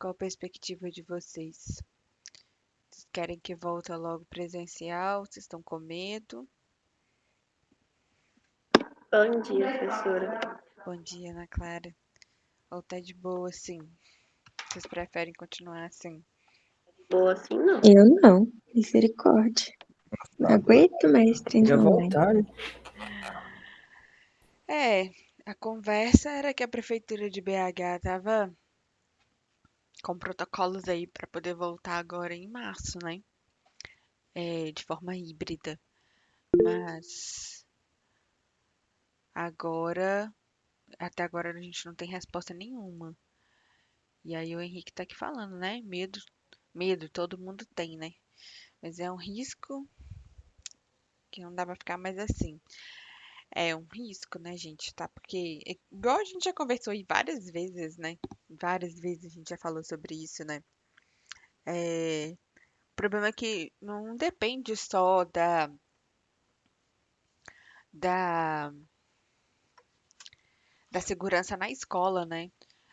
Qual a perspectiva de vocês? Vocês querem que volte logo presencial? Vocês estão com medo? Bom dia, professora. Bom dia, Ana Clara. Ou tá de boa assim? Vocês preferem continuar assim? Boa assim, não. Eu não, misericórdia. Não aguento mais trem Podia online. voltar, né? É, a conversa era que a prefeitura de BH tava com protocolos aí para poder voltar agora em março, né? De forma híbrida. Mas agora, até agora a gente não tem resposta nenhuma. E aí o Henrique tá aqui falando, né? Medo todo mundo tem, né? Mas é um risco que não dá pra ficar mais assim. É um risco, né, gente? Tá? Porque, igual a gente já conversou aí várias vezes, né? Várias vezes a gente já falou sobre isso, né? O problema é que não depende só da, da segurança na escola, né?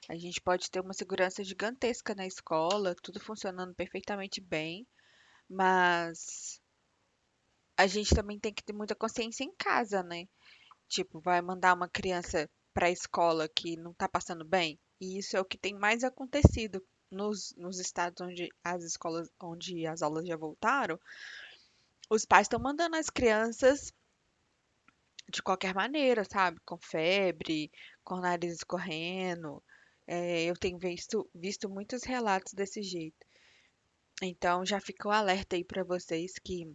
A gente pode ter uma segurança gigantesca na escola, tudo funcionando perfeitamente bem, mas a gente também tem que ter muita consciência em casa, né? Tipo, vai mandar uma criança para a escola que não está passando bem, e isso é o que tem mais acontecido nos estados onde as escolas, onde as aulas já voltaram. Os pais estão mandando as crianças de qualquer maneira, sabe? Com febre, com o nariz escorrendo. Eu tenho visto muitos relatos desse jeito. Então, já fica o alerta aí para vocês que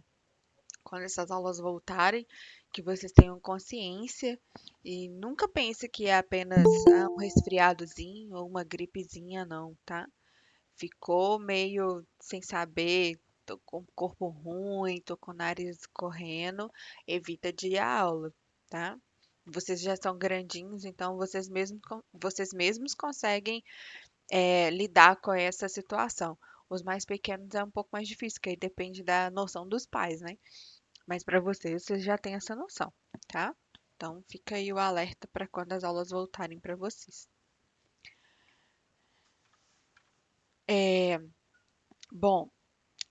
quando essas aulas voltarem, que vocês tenham consciência e nunca pense que é apenas um resfriadozinho ou uma gripezinha, não, tá? Ficou meio sem saber, tô com o corpo ruim, tô com o nariz correndo, evita de ir à aula, tá? Vocês já são grandinhos, então vocês mesmos conseguem lidar com essa situação. Os mais pequenos é um pouco mais difícil, que aí depende da noção dos pais, né? Mas para vocês já têm essa noção, tá? Então fica aí o alerta para quando as aulas voltarem para vocês. É, bom,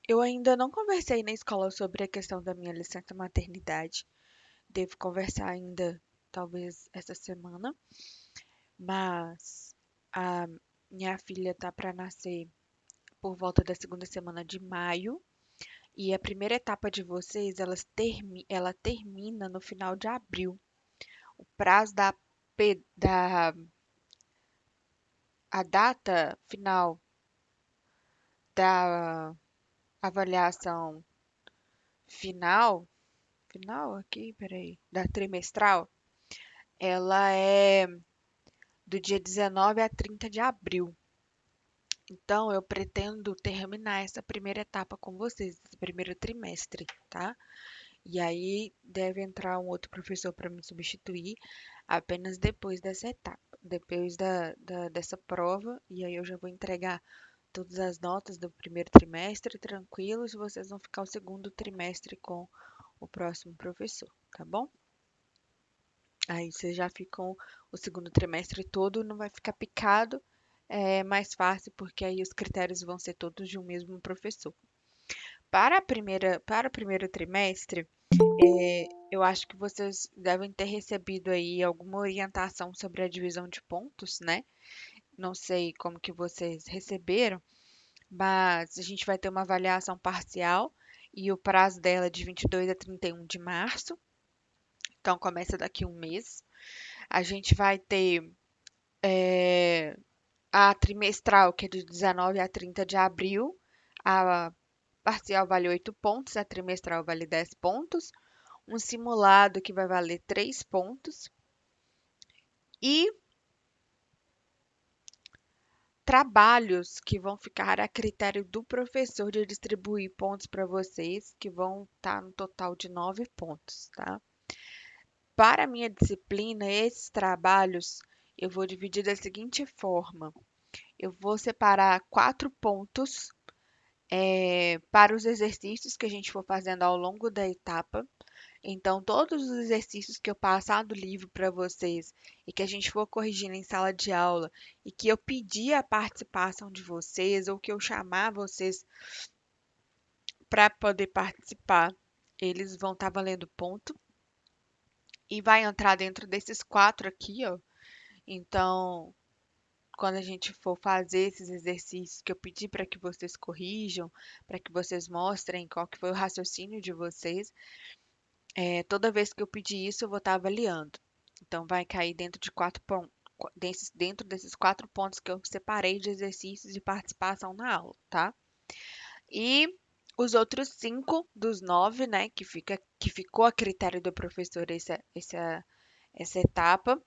eu ainda não conversei na escola sobre a questão da minha licença maternidade. Devo conversar ainda, talvez essa semana, mas a minha filha tá para nascer por volta da segunda semana de maio. E a primeira etapa de vocês, ela termina no final de abril. O prazo a data final da avaliação final, final aqui, peraí, da trimestral, ela é do dia 19 a 30 de abril. Então, eu pretendo terminar essa primeira etapa com vocês, esse primeiro trimestre, tá? E aí deve entrar um outro professor para me substituir apenas depois dessa etapa, depois dessa prova, e aí eu já vou entregar todas as notas do primeiro trimestre tranquilos, e vocês vão ficar o segundo trimestre com o próximo professor, tá bom? Aí vocês já ficam o segundo trimestre todo, não vai ficar picado, é mais fácil, porque aí os critérios vão ser todos de um mesmo professor. Para o primeiro trimestre, eu acho que vocês devem ter recebido aí alguma orientação sobre a divisão de pontos, né? Não sei como que vocês receberam, mas a gente vai ter uma avaliação parcial e o prazo dela é de 22 a 31 de março, então começa daqui um mês. A gente vai ter a trimestral, que é de 19 a 30 de abril. A parcial vale 8 pontos, a trimestral vale 10 pontos. Um simulado que vai valer 3 pontos. E trabalhos que vão ficar a critério do professor de distribuir pontos para vocês, que vão estar no total de 9 pontos, tá? Para a minha disciplina, esses trabalhos eu vou dividir da seguinte forma: eu vou separar 4 pontos para os exercícios que a gente for fazendo ao longo da etapa. Então, todos os exercícios que eu passar do livro para vocês e que a gente for corrigindo em sala de aula e que eu pedir a participação de vocês ou que eu chamar vocês para poder participar, eles vão estar valendo ponto e vai entrar dentro desses quatro aqui, ó. Então, quando a gente for fazer esses exercícios que eu pedi para que vocês corrijam, para que vocês mostrem qual que foi o raciocínio de vocês, toda vez que eu pedir isso, eu vou estar avaliando. Então, vai cair dentro de quatro pontos, dentro desses 4 pontos que eu separei de exercícios de participação na aula, tá? E os outros 5 dos 9, né, que ficou a critério do professor essa etapa,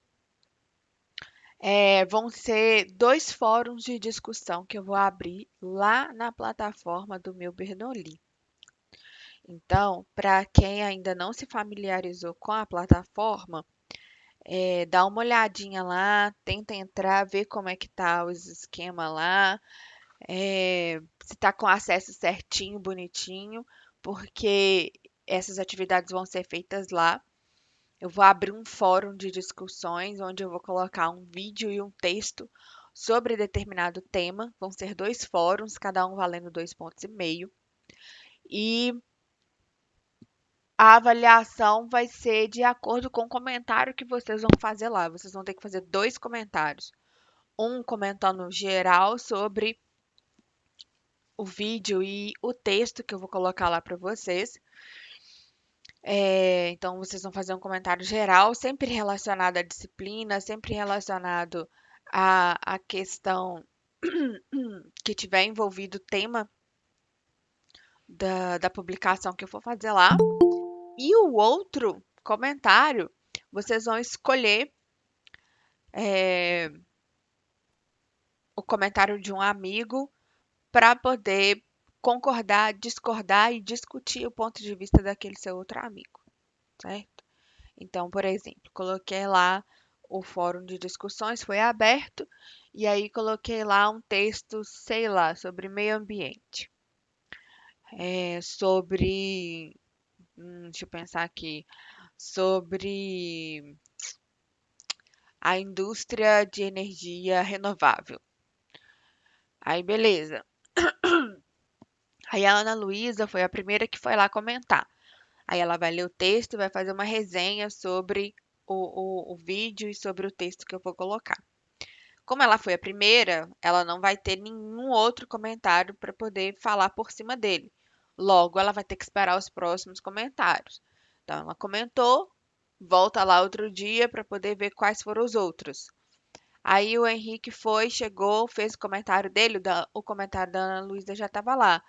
vão ser 2 fóruns de discussão que eu vou abrir lá na plataforma do meu Bernoulli. Então, para quem ainda não se familiarizou com a plataforma, dá uma olhadinha lá, tenta entrar, ver como é que tá os esquemas lá, se tá com acesso certinho, bonitinho, porque essas atividades vão ser feitas lá. Eu vou abrir um fórum de discussões onde eu vou colocar um vídeo e um texto sobre determinado tema. Vão ser 2 fóruns, cada um valendo 2,5 pontos. E a avaliação vai ser de acordo com o comentário que vocês vão fazer lá. Vocês vão ter que fazer 2 comentários. Um comentando geral sobre o vídeo e o texto que eu vou colocar lá para vocês. Então, vocês vão fazer um comentário geral, sempre relacionado à disciplina, sempre relacionado à questão que tiver envolvido o tema da publicação que eu for fazer lá. E o outro comentário, vocês vão escolher é, o comentário de um amigo para poder concordar, discordar e discutir o ponto de vista daquele seu outro amigo, certo? Então, por exemplo, coloquei lá o fórum de discussões, foi aberto, e aí coloquei lá um texto, sei lá, sobre meio ambiente, sobre, deixa eu pensar aqui, sobre a indústria de energia renovável. Aí, beleza. Aí a Ana Luísa foi a primeira que foi lá comentar. Aí ela vai ler o texto e vai fazer uma resenha sobre o vídeo e sobre o texto que eu vou colocar. Como ela foi a primeira, ela não vai ter nenhum outro comentário para poder falar por cima dele. Logo, ela vai ter que esperar os próximos comentários. Então, ela comentou, volta lá outro dia para poder ver quais foram os outros. Aí o Henrique foi, chegou, fez o comentário dele, o comentário da Ana Luísa já estava lá.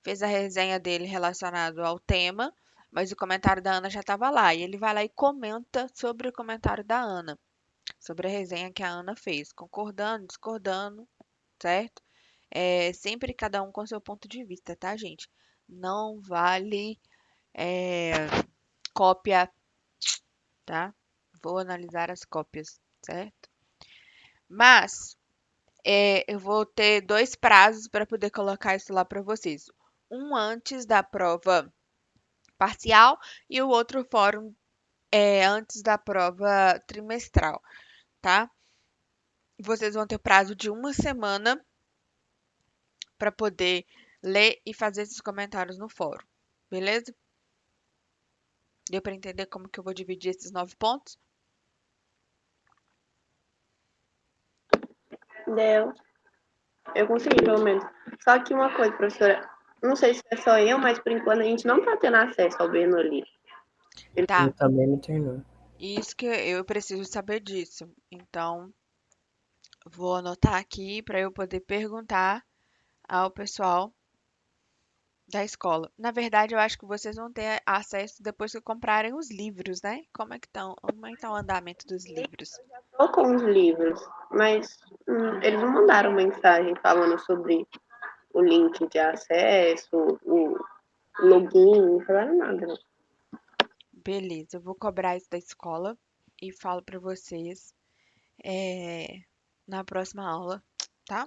Fez a resenha dele relacionado ao tema, mas o comentário da Ana já estava lá. E ele vai lá e comenta sobre o comentário da Ana, sobre a resenha que a Ana fez, concordando, discordando, certo? Sempre cada um com seu ponto de vista, tá, gente? Não vale é, cópia, tá? Vou analisar as cópias, certo? Mas eu vou ter 2 prazos para poder colocar isso lá para vocês. Um antes da prova parcial e o outro fórum antes da prova trimestral, tá? Vocês vão ter prazo de uma semana para poder ler e fazer esses comentários no fórum, beleza? Deu para entender como que eu vou dividir esses 9 pontos? Deu. Eu consegui, pelo menos. Só que uma coisa, professora, não sei se é só eu, mas por enquanto a gente não tá tendo acesso ao Bernoulli. Tá, Eu também não terminou. isso que eu preciso saber disso. Então, vou anotar aqui para eu poder perguntar ao pessoal da escola. Na verdade, eu acho que vocês vão ter acesso depois que comprarem os livros, né? Como é que tá o andamento dos livros? Tô com os livros, mas eles não mandaram mensagem falando sobre o link de acesso, o login, não falaram nada, né? Beleza, eu vou cobrar isso da escola e falo para vocês na próxima aula, tá?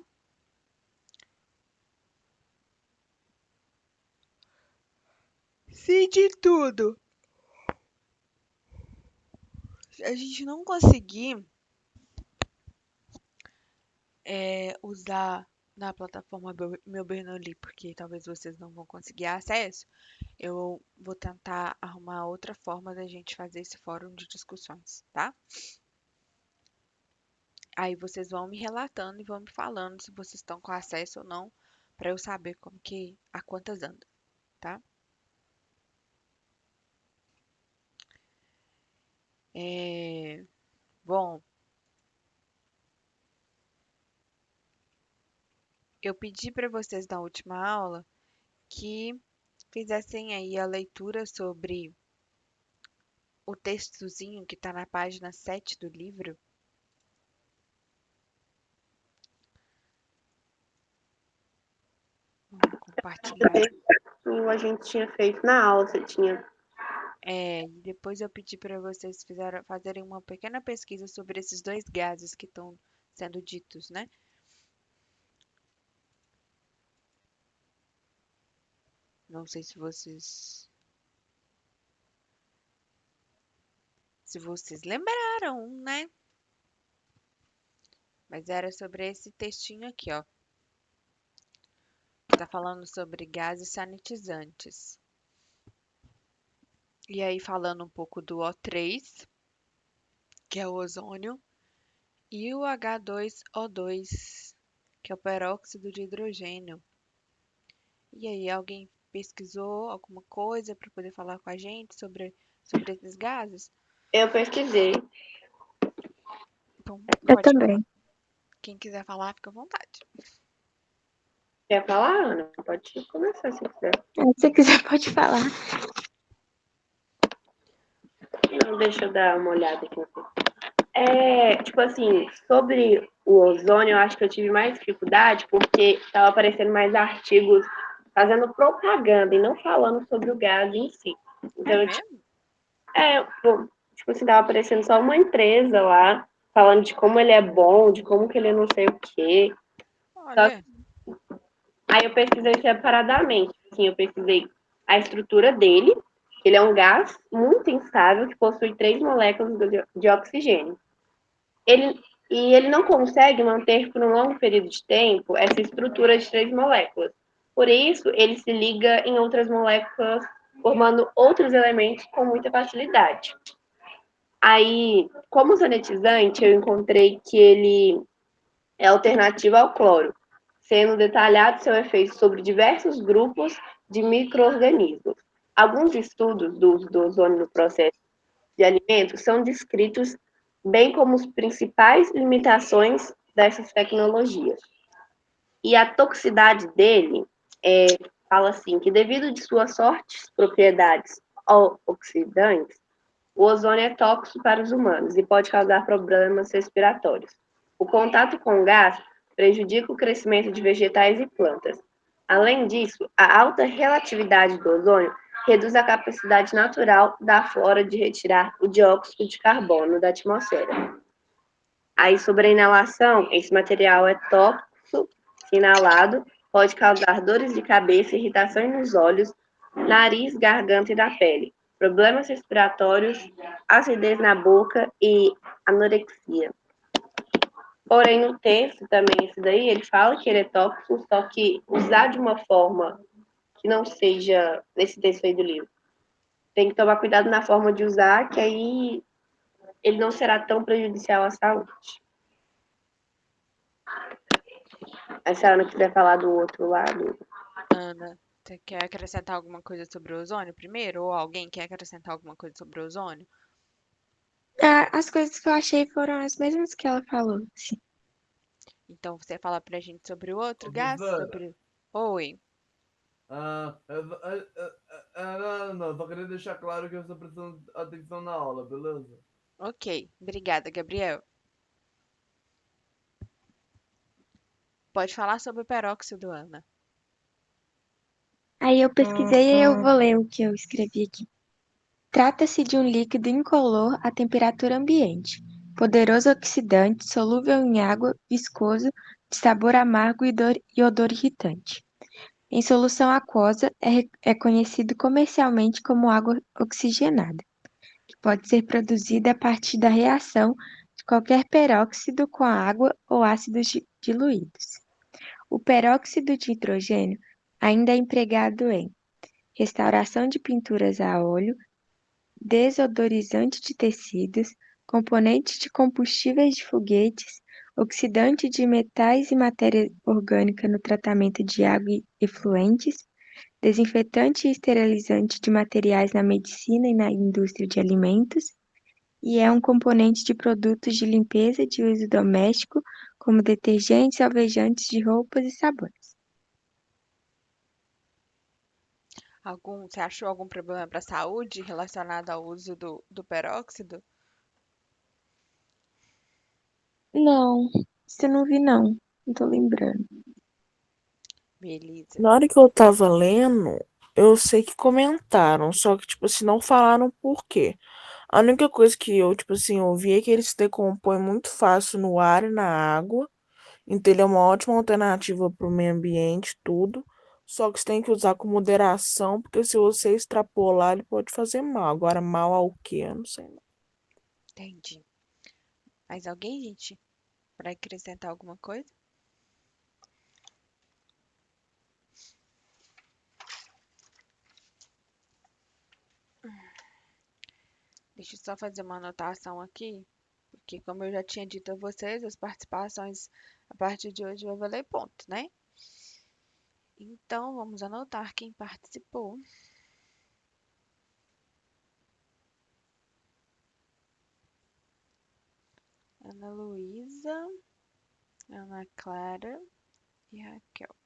Se de tudo a gente não conseguir usar na plataforma Meu Bernoulli, porque talvez vocês não vão conseguir acesso, eu vou tentar arrumar outra forma da gente fazer esse fórum de discussões, tá? Aí vocês vão me relatando e vão me falando se vocês estão com acesso ou não, para eu saber como que a quantas anda, tá? Bom, eu pedi para vocês na última aula que fizessem aí a leitura sobre o textozinho que está na página 7 do livro. Vamos compartilhar. A gente tinha feito na aula, você tinha. Depois eu pedi para vocês fazerem uma pequena pesquisa sobre esses dois gases que estão sendo ditos, né? Não sei se vocês lembraram, né? Mas era sobre esse textinho aqui, ó. Que tá falando sobre gases sanitizantes. E aí falando um pouco do O3, que é o ozônio, e o H2O2, que é o peróxido de hidrogênio. E aí, alguém pesquisou alguma coisa para poder falar com a gente sobre esses gases? Eu pesquisei. Então, Eu pode falar. também. Quem quiser falar, fica à vontade. Quer falar, Ana? Pode começar se quiser. Se você quiser, pode falar. Não, deixa eu dar uma olhada aqui. Tipo assim, sobre o ozônio, eu acho que eu tive mais dificuldade porque estava aparecendo mais artigos fazendo propaganda e não falando sobre o gás em si. Então, É mesmo? tipo assim, tava aparecendo só uma empresa lá, falando de como ele é bom, de como que ele é não sei o quê. Só que Olha, aí eu pesquisei separadamente. Assim, eu pesquisei a estrutura dele. Ele é um gás muito instável que possui 3 moléculas de oxigênio. Ele, ele não consegue manter por um longo período de tempo essa estrutura de 3 moléculas. Por isso, ele se liga em outras moléculas, formando outros elementos com muita facilidade. Aí, como sanitizante, eu encontrei que ele é alternativo ao cloro, sendo detalhado seu efeito sobre diversos grupos de micro-organismos. Alguns estudos do uso do ozônio no processo de alimentos são descritos, bem como as principais limitações dessas tecnologias. E a toxicidade dele fala assim que devido de suas fortes propriedades oxidantes, o ozônio é tóxico para os humanos e pode causar problemas respiratórios. O contato com o gás prejudica o crescimento de vegetais e plantas. Além disso, a alta relatividade do ozônio reduz a capacidade natural da flora de retirar o dióxido de carbono da atmosfera. Aí, sobre a inalação, esse material é tóxico, inalado, pode causar dores de cabeça, irritações nos olhos, nariz, garganta e da pele, problemas respiratórios, acidez na boca e anorexia. Porém, no texto também, esse daí, ele fala que ele é tóxico, só que usar de uma forma que não seja nesse texto aí do livro. Tem que tomar cuidado na forma de usar, que aí ele não será tão prejudicial à saúde. Aí, se a Ana quiser falar do outro lado. Ana, você quer acrescentar alguma coisa sobre o ozônio primeiro? Ou alguém quer acrescentar alguma coisa sobre o ozônio? As coisas que eu achei foram as mesmas que ela falou. Assim. Então, você fala pra gente sobre o outro gás? Professora, Oi. não, só queria deixar claro que eu estou prestando atenção na aula, beleza? Ok. Obrigada, Gabriel. Pode falar sobre o peróxido, Ana. Aí eu pesquisei e eu vou ler o que eu escrevi aqui. Trata-se de um líquido incolor à temperatura ambiente, poderoso oxidante, solúvel em água, viscoso, de sabor amargo e odor irritante. Em solução aquosa, é conhecido comercialmente como água oxigenada, que pode ser produzida a partir da reação de qualquer peróxido com a água ou ácidos diluídos. O peróxido de hidrogênio ainda é empregado em restauração de pinturas a óleo, desodorizante de tecidos, componente de combustíveis de foguetes, oxidante de metais e matéria orgânica no tratamento de água e efluentes, desinfetante e esterilizante de materiais na medicina e na indústria de alimentos, e é um componente de produtos de limpeza de uso doméstico, como detergentes, alvejantes de roupas e sabões. Você achou algum problema para a saúde relacionado ao uso do peróxido? Não, isso eu não vi não. Não tô lembrando. Beleza. Na hora que eu tava lendo, eu sei que comentaram, só que, tipo assim, não falaram por quê. A única coisa que eu, tipo assim, ouvi é que ele se decompõe muito fácil no ar e na água. Então ele é uma ótima alternativa para o meio ambiente, tudo. Só que você tem que usar com moderação, porque se você extrapolar, ele pode fazer mal. Agora, mal ao quê? Eu não sei. Não. Entendi. Mais alguém, gente? Para acrescentar alguma coisa? Deixa eu só fazer uma anotação aqui, porque como eu já tinha dito a vocês, as participações a partir de hoje vai valer ponto, né? Então, vamos anotar quem participou. Ana Luísa, Ana Clara e Raquel.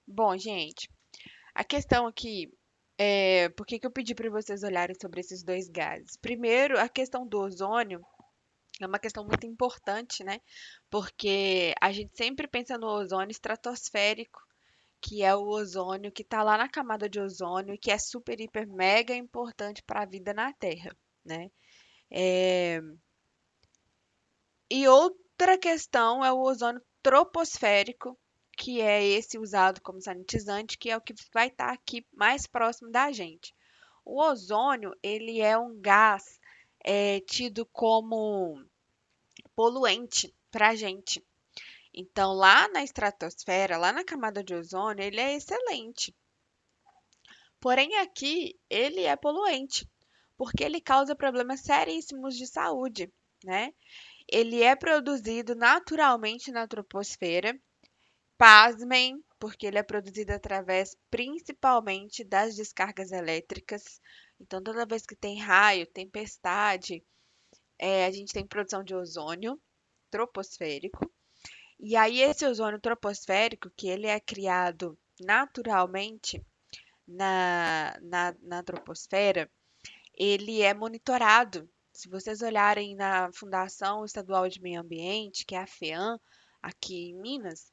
Bom, gente, a questão aqui é por que que eu pedi para vocês olharem sobre esses dois gases? Primeiro, a questão do ozônio é uma questão muito importante, né? Porque a gente sempre pensa no ozônio estratosférico, que é o ozônio que está lá na camada de ozônio e que é super, hiper, mega importante para a vida na Terra, né? É, E outra questão é o ozônio troposférico, que é esse usado como sanitizante, que é o que vai estar aqui mais próximo da gente. O ozônio, ele é um gás tido como poluente para a gente. Então, lá na estratosfera, lá na camada de ozônio, ele é excelente. Porém, aqui, ele é poluente, porque ele causa problemas seríssimos de saúde, né? Ele é produzido naturalmente na troposfera. Pasmem, porque ele é produzido através principalmente das descargas elétricas. Então, toda vez que tem raio, tempestade, a gente tem produção de ozônio troposférico. E aí, esse ozônio troposférico, que ele é criado naturalmente na troposfera, ele é monitorado. Se vocês olharem na Fundação Estadual de Meio Ambiente, que é a FEAM, aqui em Minas,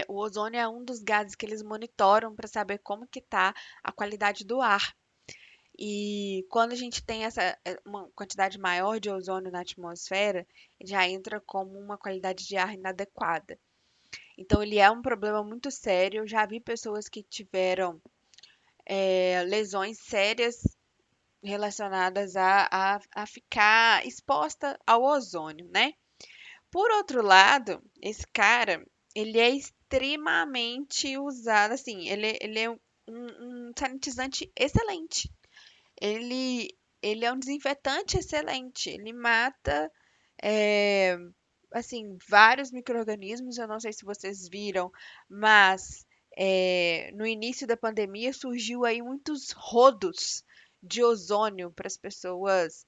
o ozônio é um dos gases que eles monitoram para saber como que está a qualidade do ar. E quando a gente tem uma quantidade maior de ozônio na atmosfera, já entra como uma qualidade de ar inadequada. Então, ele é um problema muito sério. Eu já vi pessoas que tiveram lesões sérias relacionadas a ficar exposta ao ozônio, né? Por outro lado, esse cara, ele é extremamente usado, assim, ele é um sanitizante excelente. Ele é um desinfetante excelente. Ele mata, é, assim, vários micro-organismos. Eu não sei se vocês viram, mas no início da pandemia surgiu aí muitos rodos de ozônio para as pessoas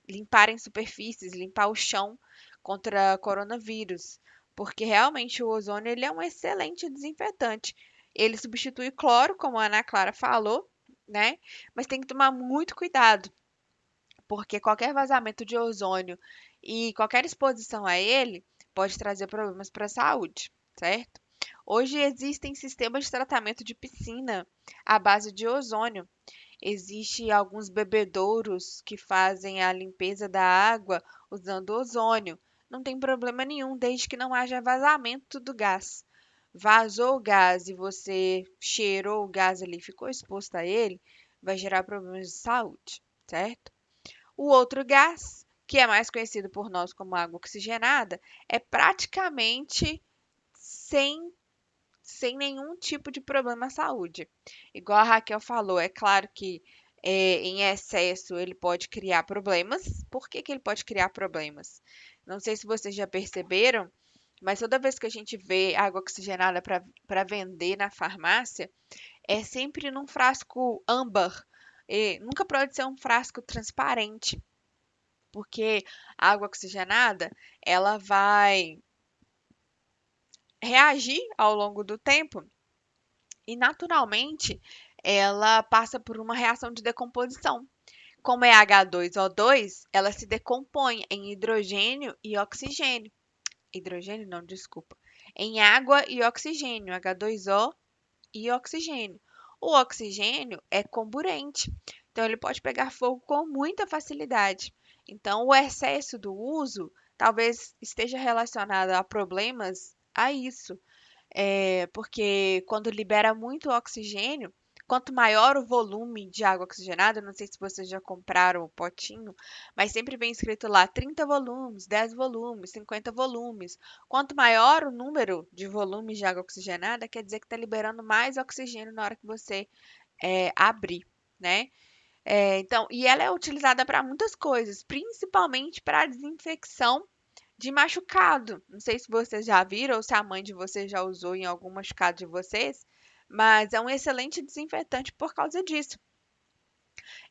limparem superfícies, limpar o chão contra coronavírus, porque realmente o ozônio ele é um excelente desinfetante. Ele substitui cloro, como a Ana Clara falou, né? Mas tem que tomar muito cuidado, porque qualquer vazamento de ozônio e qualquer exposição a ele pode trazer problemas para a saúde, certo? Hoje existem sistemas de tratamento de piscina à base de ozônio. Existem alguns bebedouros que fazem a limpeza da água usando ozônio. Não tem problema nenhum, desde que não haja vazamento do gás. vazou o gás e você cheirou o gás ali, ficou exposto a ele, vai gerar problemas de saúde, certo? O outro gás, que é mais conhecido por nós como água oxigenada, é praticamente sem, sem nenhum tipo de problema à saúde. Igual a Raquel falou, é claro que em excesso ele pode criar problemas. Por que que ele pode criar problemas? Não sei se vocês já perceberam, mas toda vez que a gente vê água oxigenada para vender na farmácia, é sempre num frasco âmbar. E nunca pode ser um frasco transparente, porque a água oxigenada, ela vai reagir ao longo do tempo e naturalmente ela passa por uma reação de decomposição. Como é H2O2, ela se decompõe em hidrogênio e oxigênio. Hidrogênio não, desculpa. Em água e oxigênio, H2O e oxigênio. O oxigênio é comburente, então ele pode pegar fogo com muita facilidade. Então, o excesso do uso talvez esteja relacionado a problemas a isso. Porque quando libera muito oxigênio, quanto maior o volume de água oxigenada, não sei se vocês já compraram o potinho, mas sempre vem escrito lá 30 volumes, 10 volumes, 50 volumes. Quanto maior o número de volumes de água oxigenada, quer dizer que está liberando mais oxigênio na hora que você abrir, né? Então, e ela é utilizada para muitas coisas, principalmente para desinfecção de machucado. Não sei se vocês já viram ou se a mãe de vocês já usou em algum machucado de vocês, mas é um excelente desinfetante por causa disso.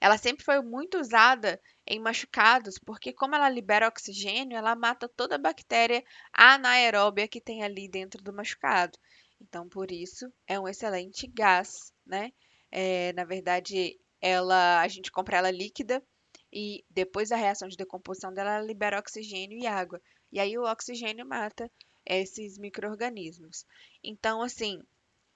Ela sempre foi muito usada em machucados, porque como ela libera oxigênio, ela mata toda a bactéria anaeróbia que tem ali dentro do machucado. Então, por isso, é um excelente gás, né? Na verdade, a gente compra ela líquida e depois da reação de decomposição dela, ela libera oxigênio e água. E aí o oxigênio mata esses micro-organismos. Então, assim,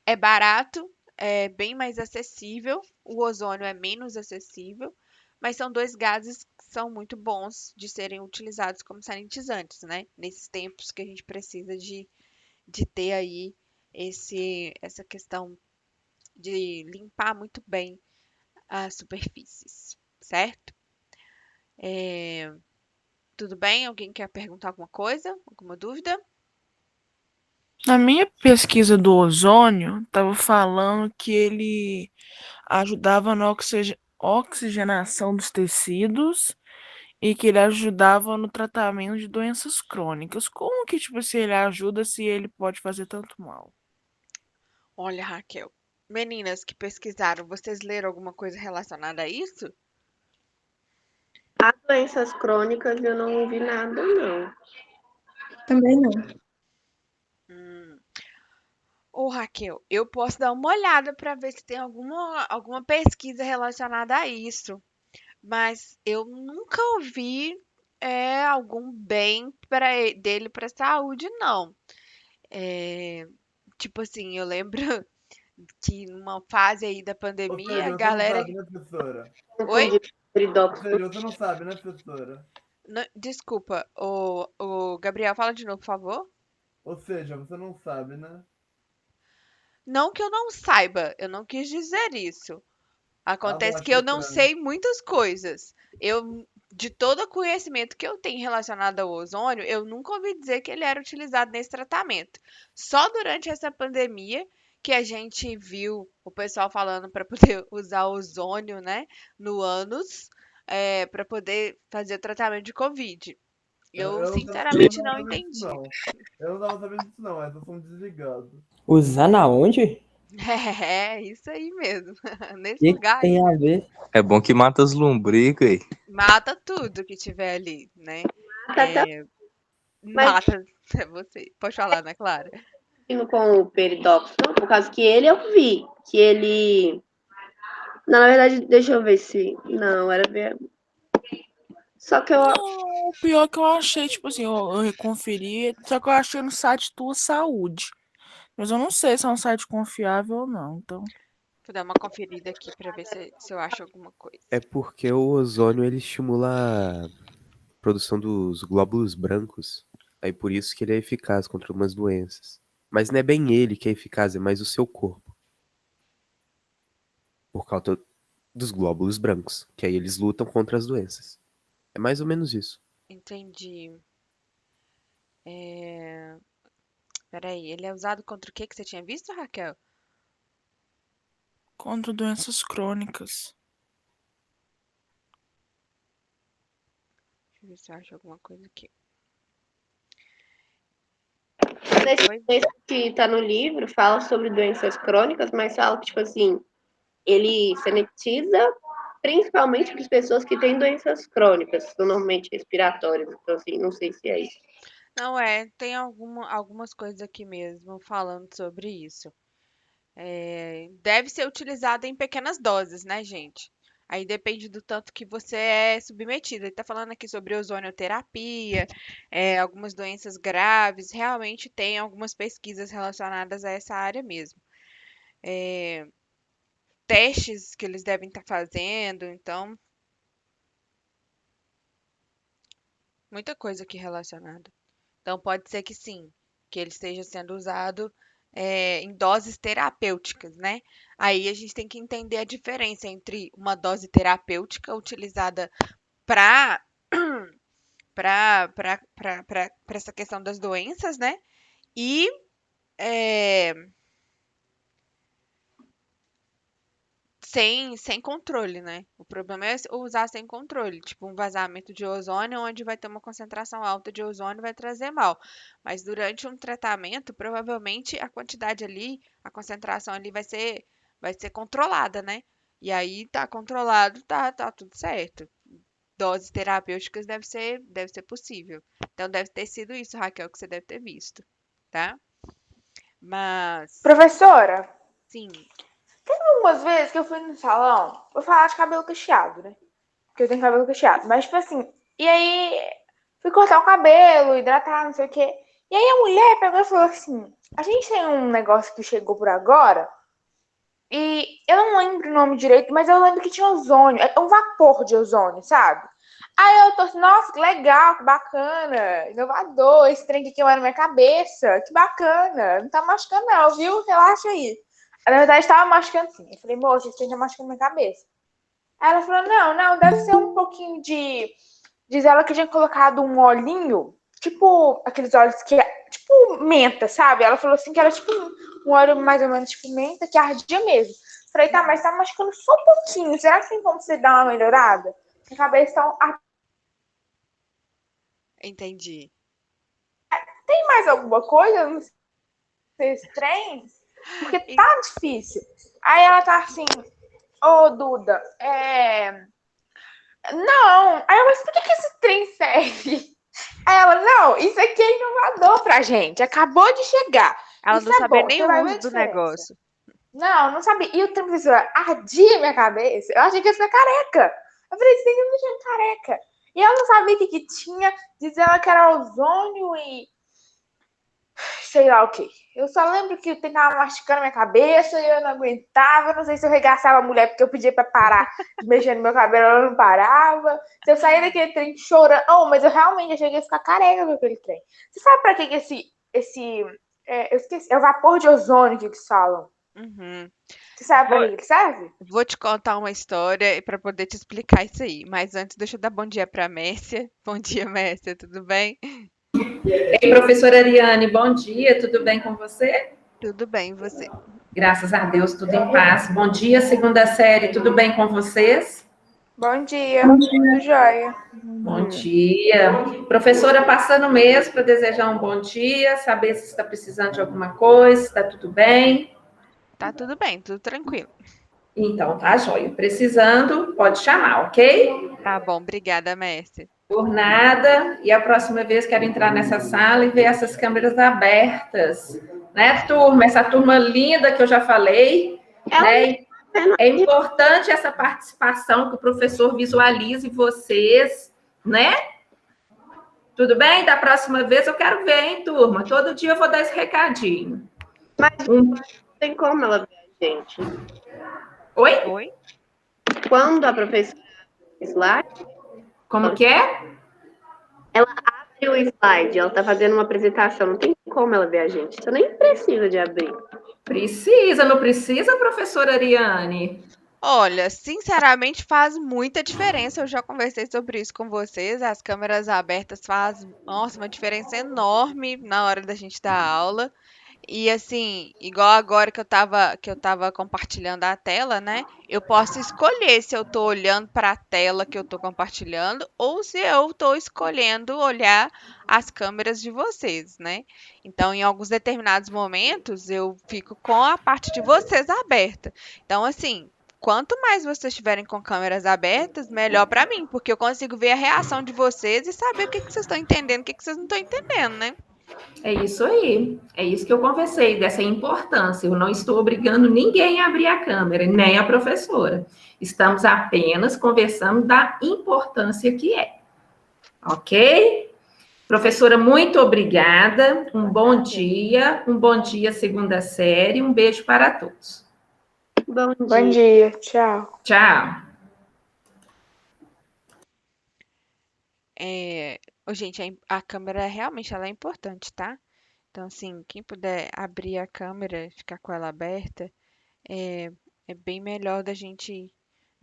é barato, é bem mais acessível, o ozônio é menos acessível, mas são dois gases que são muito bons de serem utilizados como sanitizantes, né? Nesses tempos que a gente precisa de ter aí essa questão de limpar muito bem as superfícies, certo? Tudo bem? Alguém quer perguntar alguma coisa? Alguma dúvida? Na minha pesquisa do ozônio, estava falando que ele ajudava na oxigenação dos tecidos e que ele ajudava no tratamento de doenças crônicas. Como que, tipo, se ele ajuda, se ele pode fazer tanto mal? Olha, Raquel, meninas que pesquisaram, vocês leram alguma coisa relacionada a isso? As doenças crônicas eu não vi nada, não. Também não. Hum. Ô, Raquel, eu posso dar uma olhada para ver se tem alguma pesquisa relacionada a isso, mas eu nunca ouvi algum bem dele para a saúde, não. É, tipo assim, eu lembro que numa fase aí da Ou pandemia, a seja, você não galera. sabe, né, professora? Oi? Confundi Ou peridox. seja, você não sabe, né, professora? Desculpa, o Gabriel, fala de novo, por favor. Ou seja, você não sabe, né? Não que eu não saiba, eu não quis dizer isso. Ah, bom, Acontece que achei eu não estranho. sei muitas coisas. De todo o conhecimento que eu tenho relacionado ao ozônio, eu nunca ouvi dizer que ele era utilizado nesse tratamento. Só durante essa pandemia que a gente viu o pessoal falando para poder usar ozônio, né, no ânus, para poder fazer o tratamento de Covid. Eu, Eu sinceramente, não tava não sabendo disso, entendi. não. Eu não tava sabendo disso, não. Essas são desligados. Usar na onde? É, isso aí mesmo. O Nesse que que lugar tem aí. a ver? É bom que mata as lombrigas aí. Mata tudo que tiver ali, né? Tá até É, mas mata você. Pode falar, né, Clara? indo com o peridox, não, por causa que ele eu vi, que ele. Não, na verdade, deixa eu ver se. Não, era. Só que eu. Não, o pior que eu achei, tipo assim, eu conferi, só que eu achei no site Tua Saúde. Mas eu não sei se é um site confiável ou não, então. Vou dar uma conferida aqui pra ver se eu acho alguma coisa. É porque o ozônio ele estimula a produção dos glóbulos brancos. Aí por isso que ele é eficaz contra algumas doenças. Mas não é bem ele que é eficaz, é mais o seu corpo. Por causa dos glóbulos brancos, que aí eles lutam contra as doenças. É mais ou menos isso. Entendi. É... Peraí, ele é usado contra o que que você tinha visto, Raquel? Contra doenças crônicas. Deixa eu ver se eu acho alguma coisa aqui. Nesse Oi? texto que tá no livro, fala sobre doenças crônicas, mas fala que, tipo assim, ele sanitiza principalmente para as pessoas que têm doenças crônicas, que são normalmente respiratórias. Então, assim, não sei se é isso. Não tem algumas coisas aqui mesmo falando sobre isso. Deve ser utilizada em pequenas doses, né, gente? Aí depende do tanto que você é submetido. Ele está falando aqui sobre ozonioterapia, algumas doenças graves. Realmente tem algumas pesquisas relacionadas a essa área mesmo. Testes que eles devem estar fazendo, então, muita coisa aqui relacionada. Então, pode ser que sim, que ele esteja sendo usado em doses terapêuticas, né? Aí a gente tem que entender a diferença entre uma dose terapêutica utilizada para para essa questão das doenças, né? E é, sem controle, né? O problema é usar sem controle, tipo um vazamento de ozônio, onde vai ter uma concentração alta de ozônio, vai trazer mal. Mas durante um tratamento, provavelmente a quantidade ali, a concentração ali vai ser controlada, né? E aí tá controlado, tá tudo certo. Doses terapêuticas deve ser possível. Então deve ter sido isso, Raquel, que você deve ter visto, tá? Mas, Professora, sim, algumas vezes que eu fui no salão, vou falar de cabelo cacheado, né? Porque eu tenho cabelo cacheado. Mas, tipo assim, e aí fui cortar o cabelo, hidratar, não sei o quê. E aí a mulher pegou e falou assim: a gente tem um negócio que chegou por agora, e eu não lembro o nome direito, mas eu lembro que tinha ozônio, é um vapor de ozônio, sabe? Aí eu tô assim, nossa, que legal, que bacana, inovador, esse trem que queimou na minha cabeça, que bacana, não tá machucando não, viu? Relaxa aí. Na verdade, tava machucando sim. Eu falei, moça, esse trem tá machucando minha cabeça. Aí ela falou, não, deve ser um pouquinho de... Diz ela que tinha colocado um olhinho, tipo aqueles óleos que é, tipo menta, sabe? Ela falou assim que era tipo um óleo mais ou menos tipo menta, que ardia mesmo. Falei, tá, mas tá machucando só um pouquinho. Será que tem como você dar uma melhorada? Minha cabeça tá... entendi. Tem mais alguma coisa? Não sei se trem? Porque E- tá difícil. Aí ela tá assim, ô Duda, não. Aí eu, mas por que esse trem serve? Aí ela, não, isso aqui é inovador pra gente. Acabou de chegar. Ela Isso não é sabia bom, nem você o vai ver uso a do diferença. negócio. Não sabia. E o trem, professora, ardia minha cabeça. Eu achei que ia ficar careca. Eu falei, você tem que me deixar careca. E ela não sabia o que tinha. Diz ela que era ozônio e sei lá o que. Eu só lembro que eu tava masticando minha cabeça e eu não aguentava. Não sei se eu regaçava a mulher porque eu pedia pra parar de mexer no meu cabelo, ela não parava. Se eu saía daquele trem chorando. Oh, mas eu realmente achei que ia ficar careca com aquele trem. Você sabe pra que eu esqueci. É o vapor de ozônio que eles falam. Uhum. Você sabe pra Vou, que ele serve? vou te contar uma história para poder te explicar isso aí. Mas antes, deixa eu dar bom dia para Mércia. Bom dia, Mércia, tudo bem? Ei, professora Ariane, bom dia, tudo bem com você? Tudo bem, e você? Graças a Deus, tudo em paz. Bom dia, segunda série, tudo bem com vocês? Bom dia, tudo jóia. Bom dia. Professora, passando mesmo para desejar um bom dia, saber se está precisando de alguma coisa, se está tudo bem. Tá tudo bem, tudo tranquilo. Então, tá, joia. Precisando, pode chamar, ok? Tá bom, obrigada, Mércia. Por nada. E a próxima vez quero entrar nessa sala e ver essas câmeras abertas. Né, turma? Essa turma linda que eu já falei, né? É importante essa participação que o professor visualize vocês, né? Tudo bem? Da próxima vez eu quero ver, hein, turma? Todo dia eu vou dar esse recadinho. Mas não tem como ela ver a gente. Oi? Oi? Quando a professora abre o slide, Como que é? ela abre o slide, ela tá fazendo uma apresentação, não tem como ela vê a gente. Então nem precisa de abrir. Precisa, não precisa, professora Ariane? Olha, sinceramente faz muita diferença. Eu já conversei sobre isso com vocês. As câmeras abertas fazem, nossa, uma diferença enorme na hora da gente dar aula. E assim, igual agora que eu tava compartilhando a tela, né? Eu posso escolher se eu tô olhando para a tela que eu tô compartilhando ou se eu tô escolhendo olhar as câmeras de vocês, né? Então, em alguns determinados momentos, eu fico com a parte de vocês aberta. Então, assim, quanto mais vocês estiverem com câmeras abertas, melhor para mim, porque eu consigo ver a reação de vocês e saber o que que vocês estão entendendo, o que que vocês não estão entendendo, né? É isso aí. É isso que eu conversei, dessa importância. Eu não estou obrigando ninguém a abrir a câmera, nem a professora. Estamos apenas conversando da importância que é. Ok? Professora, muito obrigada. Um bom dia, segunda série. Um beijo para todos. Bom Bom dia. dia, tchau. Tchau. Ô, gente, a câmera realmente ela é importante, tá? Então, assim, quem puder abrir a câmera, ficar com ela aberta, é, é bem melhor de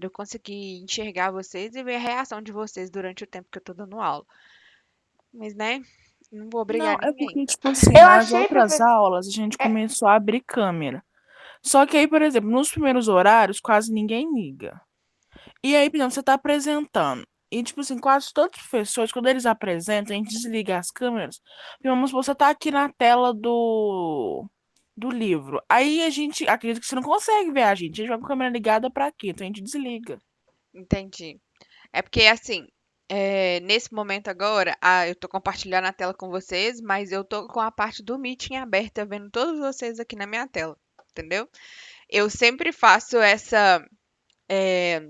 eu conseguir enxergar vocês e ver a reação de vocês durante o tempo que eu tô dando aula. Mas, né, não vou Não, obrigar é ninguém. porque, tipo assim, Eu nas achei, outras professor. aulas a gente começou a abrir câmera. Só que aí, por exemplo, nos primeiros horários, quase ninguém liga. E aí, por exemplo, você tá apresentando. E, tipo assim, quase todos os professores, quando eles apresentam, a gente desliga as câmeras. E vamos supor, você tá aqui na tela do livro. Aí a gente acredita que você não consegue ver a gente. A gente vai com a câmera ligada pra quê? Então a gente desliga. Entendi. É porque, assim, nesse momento agora, eu tô compartilhando a tela com vocês, mas eu tô com a parte do Meeting aberta, vendo todos vocês aqui na minha tela, entendeu? Eu sempre faço essa. é,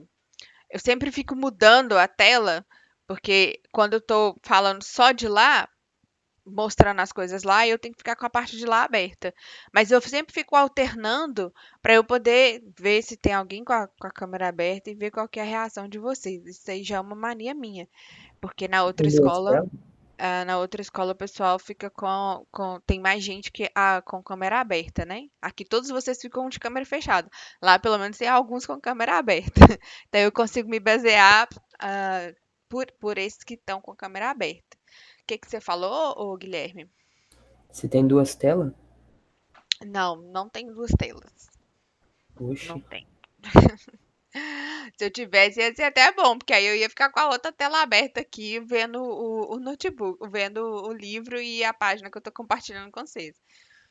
eu sempre fico mudando a tela, porque quando eu tô falando só de lá, mostrando as coisas lá, eu tenho que ficar com a parte de lá aberta. Mas eu sempre fico alternando para eu poder ver se tem alguém com a câmera aberta e ver qual que é a reação de vocês. Isso aí já é uma mania minha, porque na outra escola o pessoal fica tem mais gente com câmera aberta, né? Aqui todos vocês ficam de câmera fechada. Lá pelo menos tem alguns com câmera aberta. Então eu consigo me basear por esses que estão com câmera aberta. O que que você falou, ô Guilherme? Você tem duas telas? Não, não tem duas telas. Não Oxi. tem. Se eu tivesse, ia ser até bom, porque aí eu ia ficar com a outra tela aberta aqui, vendo o notebook, vendo o livro e a página que eu tô compartilhando com vocês.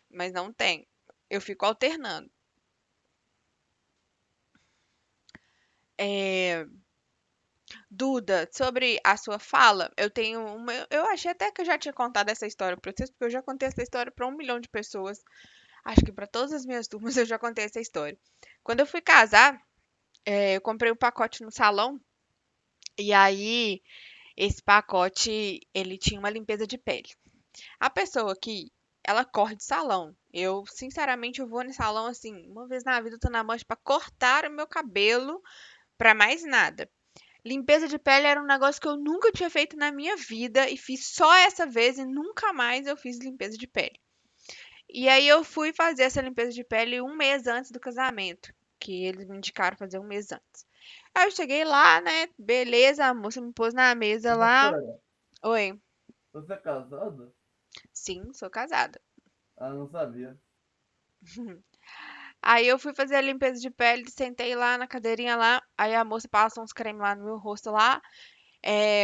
Mas não tem. Eu fico alternando. É, Duda, sobre a sua fala, eu tenho uma. Eu achei até que eu já tinha contado essa história pra vocês, porque eu já contei essa história pra 1 milhão de pessoas. Acho que pra todas as minhas turmas eu já contei essa história. Quando eu fui casar, eu comprei um pacote no salão, e aí esse pacote ele tinha uma limpeza de pele. A pessoa que ela corre de salão. Eu, sinceramente, eu vou no salão assim, uma vez na vida eu tô na mancha pra cortar o meu cabelo, pra mais nada. Limpeza de pele era um negócio que eu nunca tinha feito na minha vida e fiz só essa vez e nunca mais eu fiz limpeza de pele. E aí eu fui fazer essa limpeza de pele 1 mês antes do casamento, que eles me indicaram fazer 1 mês antes. Aí eu cheguei lá, né? Beleza, a moça me pôs na mesa lá. Professora, Oi. você é casada? Sim, sou casada. Ah, não sabia. Aí eu fui fazer a limpeza de pele, sentei lá na cadeirinha lá, aí a moça passou uns creme lá no meu rosto lá,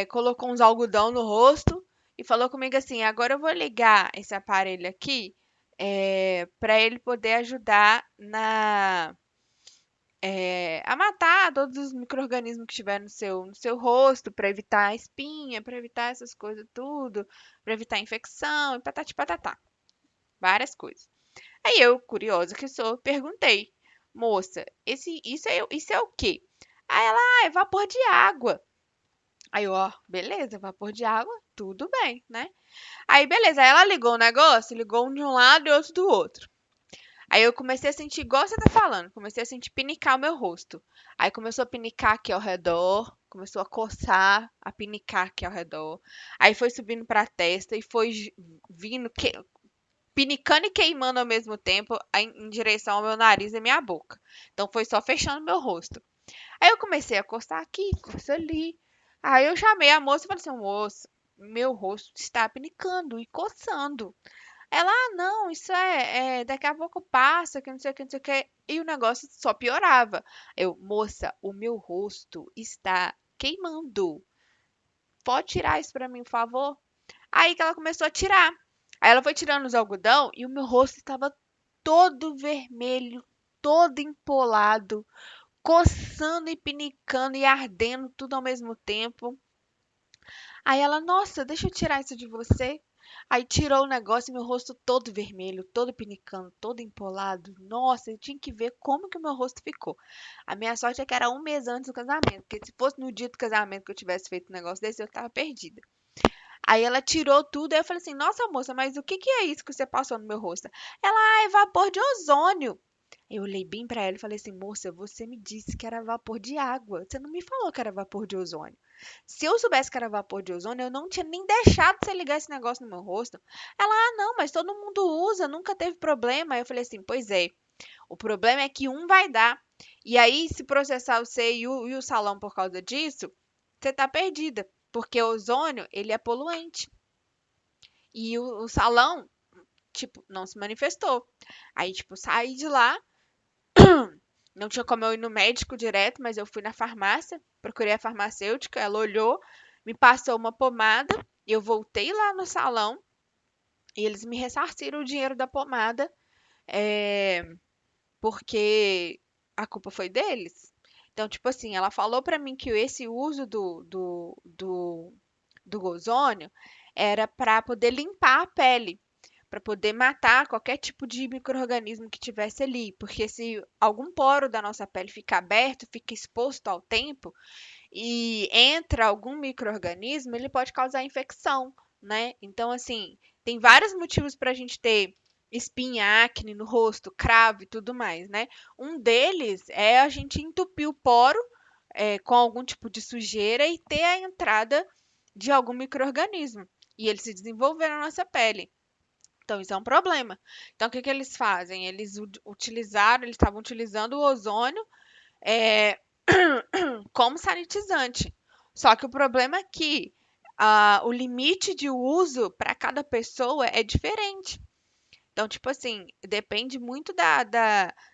colocou uns algodão no rosto e falou comigo assim, agora eu vou ligar esse aparelho aqui, para ele poder ajudar a matar todos os micro-organismos que tiver no seu rosto, para evitar a espinha, para evitar essas coisas tudo, para evitar infecção e patati patatá, várias coisas. Aí eu, curiosa que sou, perguntei, moça, isso é o quê? Aí ela, é vapor de água. Aí eu, ó, beleza, vapor de água, tudo bem, né? Aí, beleza, aí ela ligou o negócio, ligou um de um lado e outro do outro. Aí eu comecei a sentir, igual você tá falando, comecei a sentir pinicar o meu rosto. Aí começou a pinicar aqui ao redor, começou a coçar, a pinicar aqui ao redor. Aí foi subindo pra testa e foi vindo pinicando e queimando ao mesmo tempo em direção ao meu nariz e minha boca. Então foi só fechando meu rosto. Aí eu comecei a coçar aqui, coçar ali. Aí eu chamei a moça e falei assim, moça, meu rosto está pinicando e coçando. Ela, não, isso daqui a pouco passa, que não sei o que, não sei o que. E o negócio só piorava. Eu, moça, o meu rosto está queimando. Pode tirar isso pra mim, por favor? Aí que ela começou a tirar. Aí ela foi tirando os algodão e o meu rosto estava todo vermelho, todo empolado, coçando e pinicando e ardendo tudo ao mesmo tempo. Aí ela, nossa, deixa eu tirar isso de você. Aí tirou o negócio e meu rosto todo vermelho, todo pinicando, todo empolado. Nossa, eu tinha que ver como que o meu rosto ficou. A minha sorte é que era um mês antes do casamento, porque se fosse no dia do casamento que eu tivesse feito um negócio desse, eu tava perdida. Aí ela tirou tudo, aí eu falei assim, nossa moça, mas o que que é isso que você passou no meu rosto? Ela, é vapor de ozônio. Eu olhei bem pra ela e falei assim, moça, você me disse que era vapor de água. Você não me falou que era vapor de ozônio. Se eu soubesse que era vapor de ozônio, eu não tinha nem deixado você ligar esse negócio no meu rosto. Ela, não, mas todo mundo usa, nunca teve problema. Aí eu falei assim, pois é, o problema é que um vai dar. E aí, se processar você e o salão por causa disso, você tá perdida. Porque o ozônio, ele é poluente. E o salão, tipo, não se manifestou. Aí, tipo, saí de lá. Não tinha como eu ir no médico direto, mas eu fui na farmácia, procurei a farmacêutica, ela olhou, me passou uma pomada, e eu voltei lá no salão e eles me ressarciram o dinheiro da pomada, é, porque a culpa foi deles. Então, tipo assim, ela falou pra mim que esse uso do ozônio era para poder limpar a pele, para poder matar qualquer tipo de micro-organismo que tivesse ali, porque se algum poro da nossa pele fica aberto, fica exposto ao tempo e entra algum micro-organismo, ele pode causar infecção, né? Então, assim, tem vários motivos para a gente ter espinha, acne no rosto, cravo e tudo mais, né? Um deles é a gente entupir o poro com algum tipo de sujeira e ter a entrada de algum micro-organismo e ele se desenvolver na nossa pele. Então, isso é um problema. Então, o que que eles fazem? Eles estavam utilizando o ozônio é, como sanitizante. Só que o problema é que o limite de uso para cada pessoa é diferente. Então, tipo assim, depende muito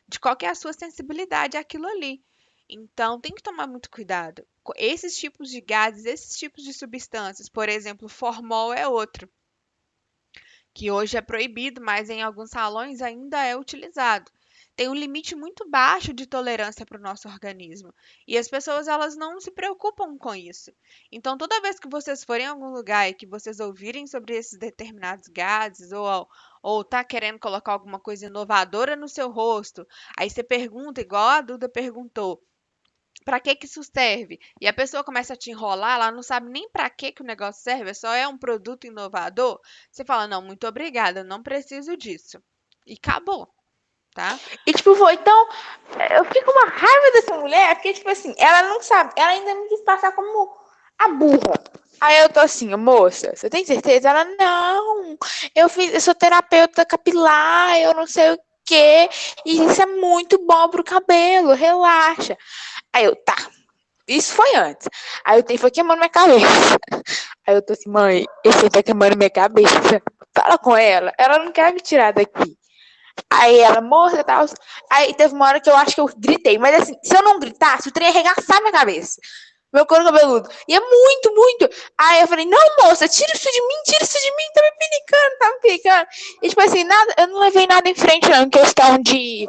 de qual que é a sua sensibilidade àquilo ali. Então, tem que tomar muito cuidado. Esses tipos de gases, esses tipos de substâncias, por exemplo, formol é outro que hoje é proibido, mas em alguns salões ainda é utilizado. Tem um limite muito baixo de tolerância para o nosso organismo. E as pessoas elas não se preocupam com isso. Então, toda vez que vocês forem em algum lugar e que vocês ouvirem sobre esses determinados gases ou tá querendo colocar alguma coisa inovadora no seu rosto, aí você pergunta, igual a Duda perguntou, para que que isso serve? E a pessoa começa a te enrolar, ela não sabe nem para que que o negócio serve, só é um produto inovador. Você fala, não, muito obrigada, eu não preciso disso. E acabou, tá? E, tipo, foi então, eu fiquei com uma raiva dessa mulher, porque, tipo assim, ela não sabe, ela ainda me quis passar como a burra. Aí eu tô assim, moça, você tem certeza? Ela, não, eu sou terapeuta capilar, eu não sei o quê, e isso é muito bom pro cabelo, relaxa. Aí eu, tá, isso foi antes. Aí o tempo foi queimando minha cabeça. Aí eu tô assim, mãe, esse tá queimando minha cabeça. Fala com ela não quer me tirar daqui. Aí ela, moça, tal. Aí teve uma hora que eu acho que eu gritei. Mas assim, se eu não gritasse, o trem ia arregaçar minha cabeça. Meu couro cabeludo. E é muito, muito. Aí eu falei, não, moça, tira isso de mim, tá me pinicando, tá me pinicando. E tipo assim, nada, eu não levei nada em frente, não, em questão de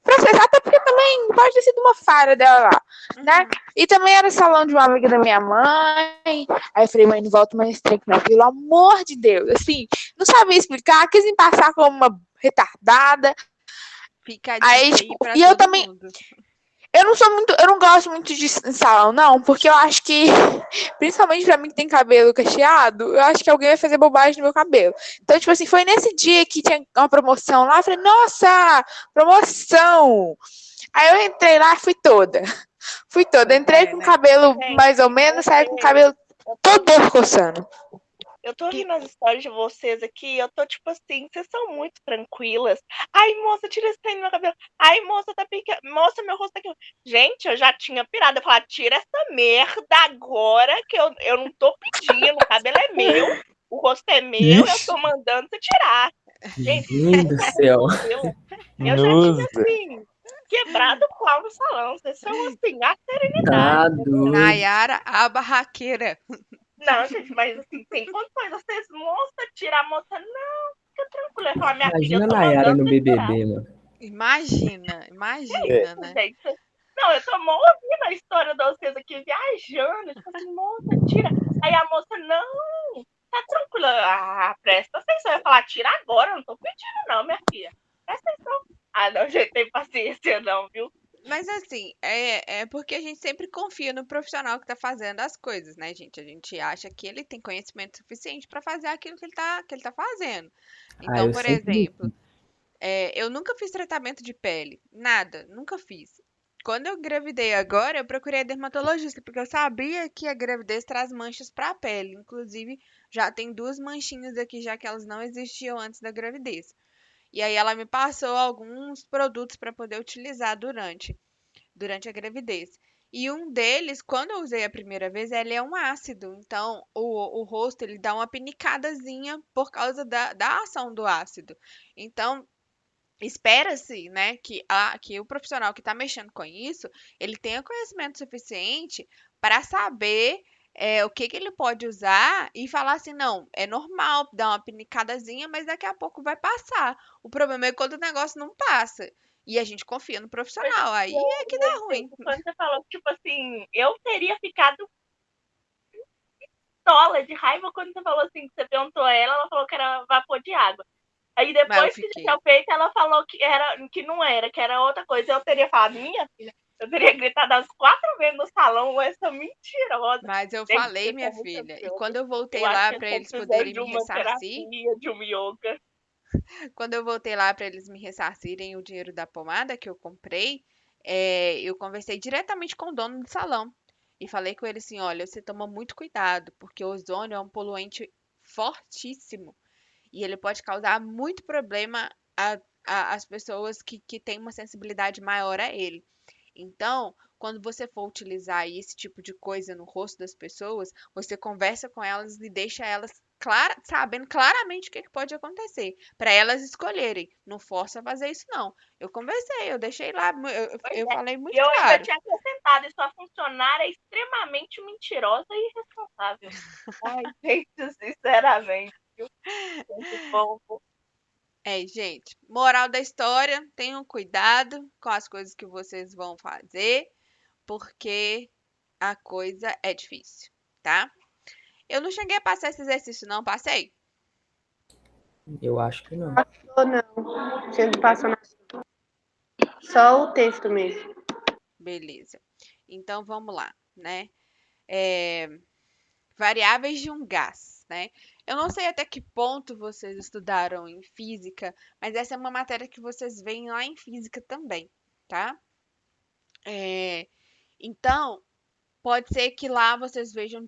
processar, até porque também pode ter sido uma falha dela lá, né? E também era salão de uma amiga da minha mãe. Aí eu falei, mãe, não volto mais trem, não, pelo amor de Deus. Assim, não sabia explicar, quis me passar como uma retardada. Fica a aí, dica tipo, aí pra e eu todo também. mundo. Eu não gosto muito de salão, não, porque eu acho que, principalmente pra mim que tem cabelo cacheado, eu acho que alguém vai fazer bobagem no meu cabelo. Então, tipo assim, foi nesse dia que tinha uma promoção lá, eu falei, nossa, promoção! Aí eu entrei lá e fui toda. Entrei com o cabelo mais ou menos, saí com o cabelo todo coçando. eu tô Que- ouvindo as histórias de vocês aqui, eu tô tipo assim, vocês são muito tranquilas. Ai, moça, tira esse trem do meu cabelo. Ai, moça, tá pica. Moça, meu rosto tá aqui. Gente, eu já tinha pirado. Eu falava, tira essa merda agora que eu não tô pedindo. O cabelo é meu, o rosto é meu, eu tô Ixi, mandando você tirar. Gente, gente do céu. eu já tinha, Nossa. assim, quebrado o pau no salão. Vocês são, assim, a serenidade. Tá doido. Nayara, a barraqueira. Não, gente, mas assim, tem condições. Vocês, moça, tira a moça. Não, fica tranquila. Eu falo, minha filha, eu Imagina a tô Nayara mandando no você tirar. BBB, mano. Imagina, É, imagina, né? Gente, não, eu tô mó ouvindo a história de vocês aqui viajando. Tipo assim, moça, tira. Aí a moça, não, tá tranquila. Ah, presta atenção. Eu ia falar, tira agora, eu não tô pedindo, não, minha filha. Presta atenção. Ah, não, gente, tem paciência, não, viu? Mas assim, é porque a gente sempre confia no profissional que tá fazendo as coisas, né, gente? A gente acha que ele tem conhecimento suficiente para fazer aquilo que ele tá fazendo. Ah, Então, eu por sempre. exemplo, eu nunca fiz tratamento de pele, nada, nunca fiz. Quando eu engravidei agora, eu procurei a dermatologista, porque eu sabia que a gravidez traz manchas para a pele. Inclusive, já tem 2 manchinhas aqui, já que elas não existiam antes da gravidez. E aí ela me passou alguns produtos para poder utilizar durante a gravidez. E um deles, quando eu usei a primeira vez, ele é um ácido. Então, o rosto ele dá uma pinicadazinha por causa da ação do ácido. Então, espera-se, né, que o profissional que está mexendo com isso, ele tenha conhecimento suficiente para saber o que ele pode usar e falar assim, não, é normal dar uma pinicadazinha, mas daqui a pouco vai passar. O problema é quando o negócio não passa. E a gente confia no Mas profissional, aí é que dá ruim. quando você falou, tipo assim, eu teria ficado pistola de raiva quando você falou assim, que você perguntou a ela, ela falou que era vapor de água. Aí Mas eu depois que já tinha fiquei. feito, ela falou que não era, que era outra coisa. Eu teria falado, minha filha, eu teria gritado as 4 vezes no salão, essa mentirosa. Mas eu Gente, falei, vocês minha são muito filha, e ansiosos. quando eu Eu voltei acho lá que eles para estão eles precisando poderem de me uma ressarcir, terapia, de um yoga. quando eu voltei lá para eles me ressarcirem o dinheiro da pomada que eu comprei, eu conversei diretamente com o dono do salão e falei com ele assim: olha, você toma muito cuidado, porque o ozônio é um poluente fortíssimo e ele pode causar muito problema às pessoas que têm uma sensibilidade maior a ele. Então, quando você for utilizar esse tipo de coisa no rosto das pessoas, você conversa com elas e deixa elas sabendo claramente o que pode acontecer, para elas escolherem. Não força a fazer isso, não. Eu conversei, eu deixei lá, Pois eu é. falei E muito eu ainda claro. tinha acrescentado, e sua funcionária é extremamente mentirosa e irresponsável. Ai, gente, sinceramente, viu? Esse povo. Gente, moral da história, tenham cuidado com as coisas que vocês vão fazer, porque a coisa é difícil, tá? Eu não cheguei a passar esse exercício, não, passei? Eu acho que não. Ou não, você não passou nada. Só o texto mesmo. Beleza. Então vamos lá, né? É, variáveis de um gás, né? Eu não sei até que ponto vocês estudaram em física, mas essa é uma matéria que vocês veem lá em física também, tá? É, então, pode ser que lá vocês vejam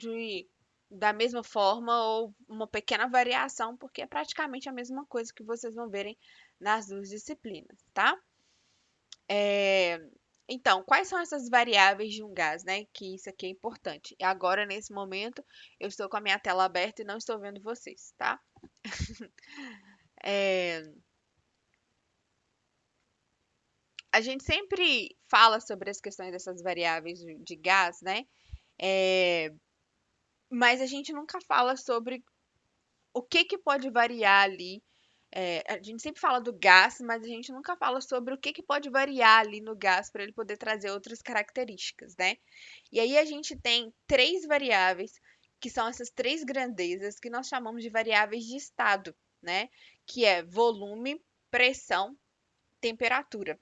da mesma forma ou uma pequena variação, porque é praticamente a mesma coisa que vocês vão verem nas 2 disciplinas, tá? É, então, quais são essas variáveis de um gás, né? Que isso aqui é importante. E agora, nesse momento, eu estou com a minha tela aberta e não estou vendo vocês, tá? É, a gente sempre fala sobre as questões dessas variáveis de gás, né? É, mas a gente nunca fala sobre o que pode variar ali. A gente sempre fala do gás, mas a gente nunca fala sobre o que pode variar ali no gás para ele poder trazer outras características, né? E aí a gente tem 3 variáveis, que são essas 3 grandezas que nós chamamos de variáveis de estado, né? Que é volume, pressão, temperatura.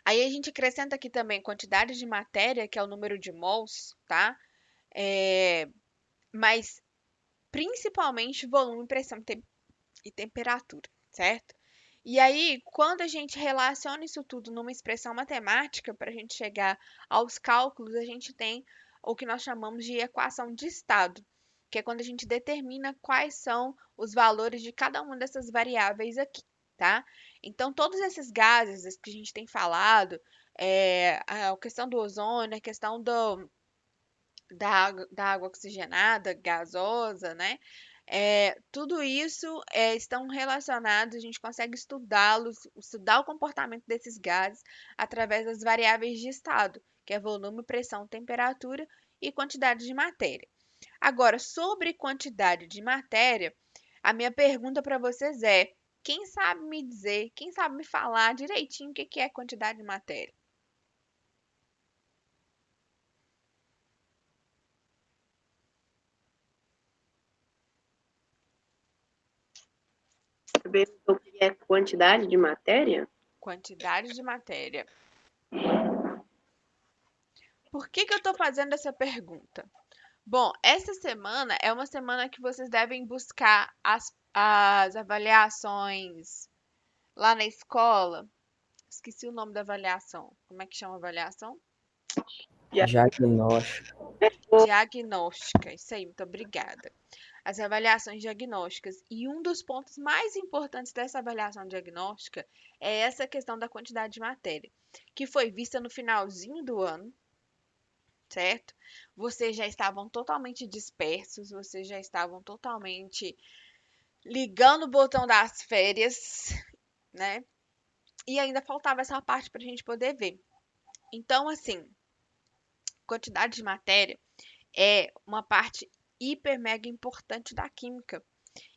Aí a gente acrescenta aqui também quantidade de matéria, que é o número de mols, tá? Mas principalmente volume, pressão e temperatura, certo? E aí, quando a gente relaciona isso tudo numa expressão matemática, para a gente chegar aos cálculos, a gente tem o que nós chamamos de equação de estado. que é quando a gente determina quais são os valores de cada uma dessas variáveis aqui, tá? Então, todos esses gases que a gente tem falado, a questão do ozônio, a questão da água oxigenada, gasosa, né? Tudo isso estão relacionados, a gente consegue estudá-los, estudar o comportamento desses gases através das variáveis de estado, que é volume, pressão, temperatura e quantidade de matéria. Agora, sobre quantidade de matéria, a minha pergunta para vocês é: quem sabe me dizer, quem sabe me falar direitinho o que é quantidade de matéria? Saber o que é quantidade de matéria? Quantidade de matéria. Por que eu estou fazendo essa pergunta? Bom, essa semana é uma semana que vocês devem buscar as avaliações lá na escola. Esqueci o nome da avaliação. Como é que chama a avaliação? Diagnóstico. Diagnóstica. Isso aí, muito obrigada. As avaliações diagnósticas. E um dos pontos mais importantes dessa avaliação diagnóstica é essa questão da quantidade de matéria, que foi vista no finalzinho do ano, certo? Vocês já estavam totalmente dispersos, vocês já estavam totalmente ligando o botão das férias, né? E ainda faltava essa parte para a gente poder ver. Então, assim, quantidade de matéria é uma parte hiper mega importante da química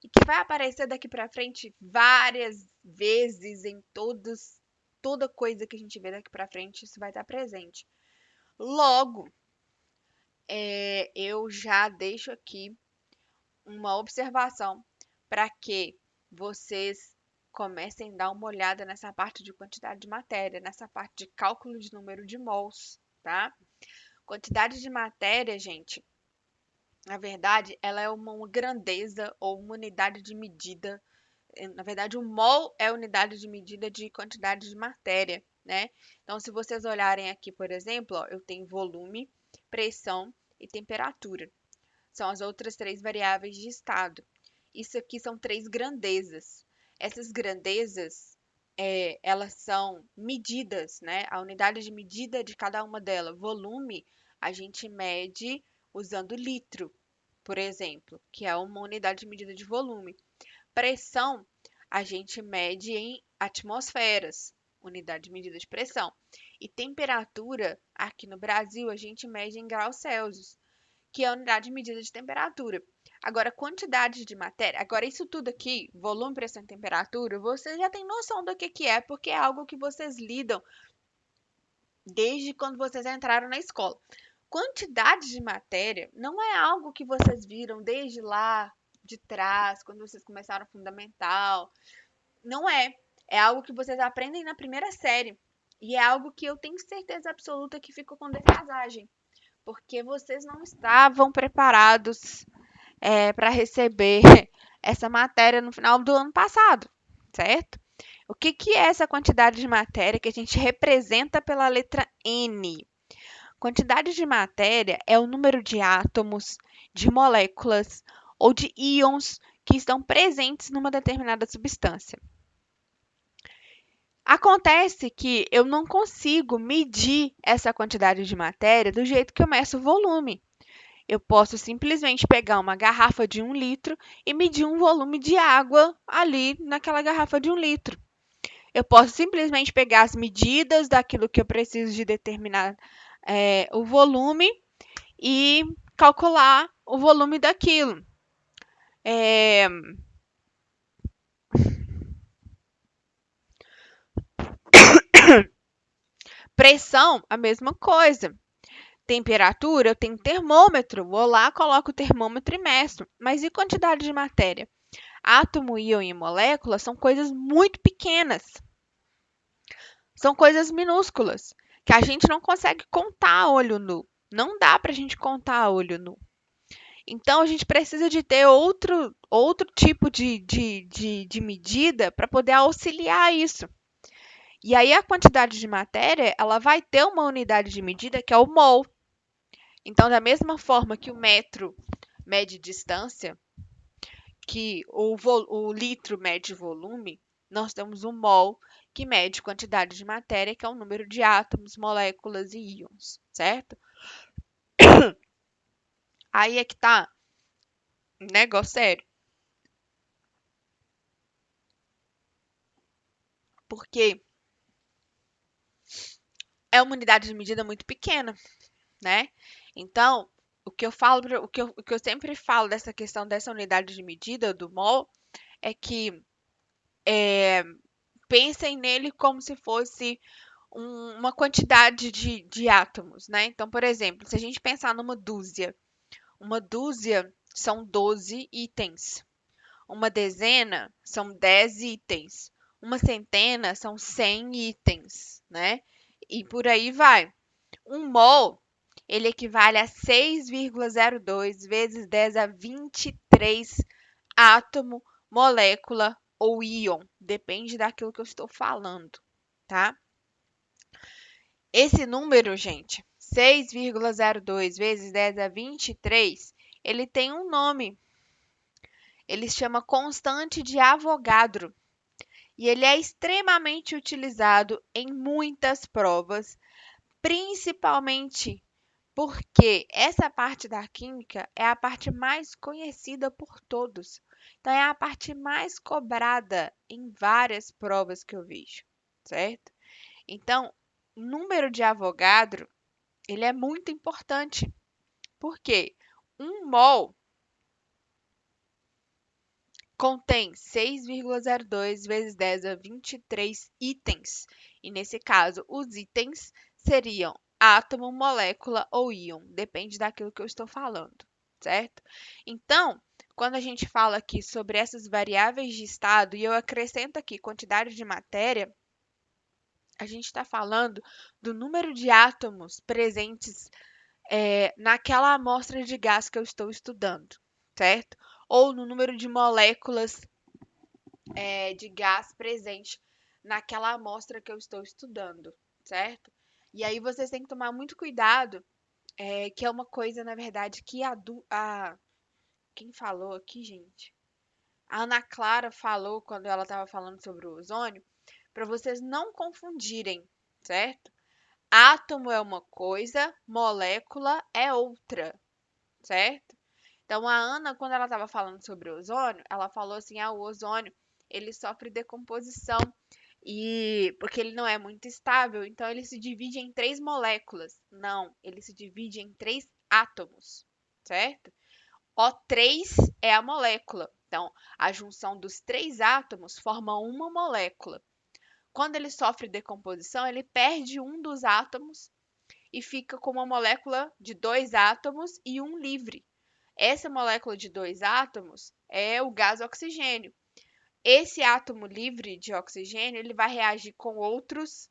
e que vai aparecer daqui para frente várias vezes em toda coisa que a gente vê daqui para frente, isso vai estar presente. Logo, eu já deixo aqui uma observação para que vocês comecem a dar uma olhada nessa parte de quantidade de matéria, nessa parte de cálculo de número de mols, tá? Quantidade de matéria, gente, na verdade, ela é uma grandeza ou uma unidade de medida. Na verdade, o mol é a unidade de medida de quantidade de matéria, né? Então, se vocês olharem aqui, por exemplo, ó, eu tenho volume, pressão e temperatura. São as outras três variáveis de estado. Isso aqui são três grandezas. Essas grandezas, elas são medidas, né? A unidade de medida de cada uma delas. Volume, a gente mede usando litro, por exemplo, que é uma unidade de medida de volume. Pressão, a gente mede em atmosferas, unidade de medida de pressão. E temperatura, aqui no Brasil, a gente mede em graus Celsius, que é a unidade de medida de temperatura. Agora, quantidade de matéria, agora isso tudo aqui, volume, pressão e temperatura, você já tem noção do que é, porque é algo que vocês lidam desde quando vocês entraram na escola. Quantidade de matéria não é algo que vocês viram desde lá de trás, quando vocês começaram o fundamental. Não é. É algo que vocês aprendem na primeira série. E é algo que eu tenho certeza absoluta que ficou com defasagem. Porque vocês não estavam preparados para receber essa matéria no final do ano passado, certo? O que é essa quantidade de matéria que a gente representa pela letra N? Quantidade de matéria é o número de átomos, de moléculas ou de íons que estão presentes numa determinada substância. Acontece que eu não consigo medir essa quantidade de matéria do jeito que eu meço o volume. Eu posso simplesmente pegar uma garrafa de 1 litro e medir um volume de água ali naquela garrafa de 1 litro. Eu posso simplesmente pegar as medidas daquilo que eu preciso de determinar o volume e calcular o volume daquilo. Pressão, a mesma coisa. Temperatura, eu tenho termômetro, vou lá, coloco o termômetro e meço. Mas e quantidade de matéria? Átomo, íon e molécula são coisas muito pequenas. São coisas minúsculas, que a gente não consegue contar a olho nu. Não dá para a gente contar a olho nu. Então, a gente precisa de ter outro tipo de medida para poder auxiliar isso. E aí, a quantidade de matéria, ela vai ter uma unidade de medida que é o mol. Então, da mesma forma que o metro mede distância, que o litro mede volume, nós temos o mol, que mede quantidade de matéria, que é o número de átomos, moléculas e íons, certo? Aí é que tá um negócio sério. Porque é uma unidade de medida muito pequena, né? Então, o que eu sempre falo dessa questão dessa unidade de medida do mol é que pensem nele como se fosse uma quantidade de átomos, né? Então, por exemplo, se a gente pensar numa dúzia, uma dúzia são 12 itens. Uma dezena são 10 itens. Uma centena são 100 itens, né? E por aí vai. Um mol, ele equivale a 6,02 vezes 10 a 23 átomo, molécula ou íon. Depende daquilo que eu estou falando, tá? Esse número, gente, 6,02 vezes 10 a 23, ele tem um nome. Ele se chama constante de Avogadro. E ele é extremamente utilizado em muitas provas, principalmente porque essa parte da química é a parte mais conhecida por todos. Então, é a parte mais cobrada em várias provas que eu vejo, certo? Então, o número de Avogadro, ele é muito importante, porque um mol contém 6,02 vezes 10 a 23 itens. E nesse caso, os itens seriam átomo, molécula ou íon, depende daquilo que eu estou falando, certo? Então, quando a gente fala aqui sobre essas variáveis de estado e eu acrescento aqui quantidade de matéria, a gente está falando do número de átomos presentes naquela amostra de gás que eu estou estudando, certo? Ou no número de moléculas de gás presente naquela amostra que eu estou estudando, certo? E aí vocês têm que tomar muito cuidado, que é uma coisa, na verdade, que quem falou aqui, gente? A Ana Clara falou quando ela estava falando sobre o ozônio, para vocês não confundirem, certo? Átomo é uma coisa, molécula é outra, certo? Então, a Ana, quando ela estava falando sobre o ozônio, ela falou assim: o ozônio ele sofre decomposição e porque ele não é muito estável, então ele se divide em 3 moléculas. Não, ele se divide em 3 átomos, certo? O3 é a molécula. Então, a junção dos 3 átomos forma uma molécula. Quando ele sofre decomposição, ele perde um dos átomos e fica com uma molécula de 2 átomos e um livre. Essa molécula de 2 átomos é o gás oxigênio. Esse átomo livre de oxigênio, ele vai reagir com outros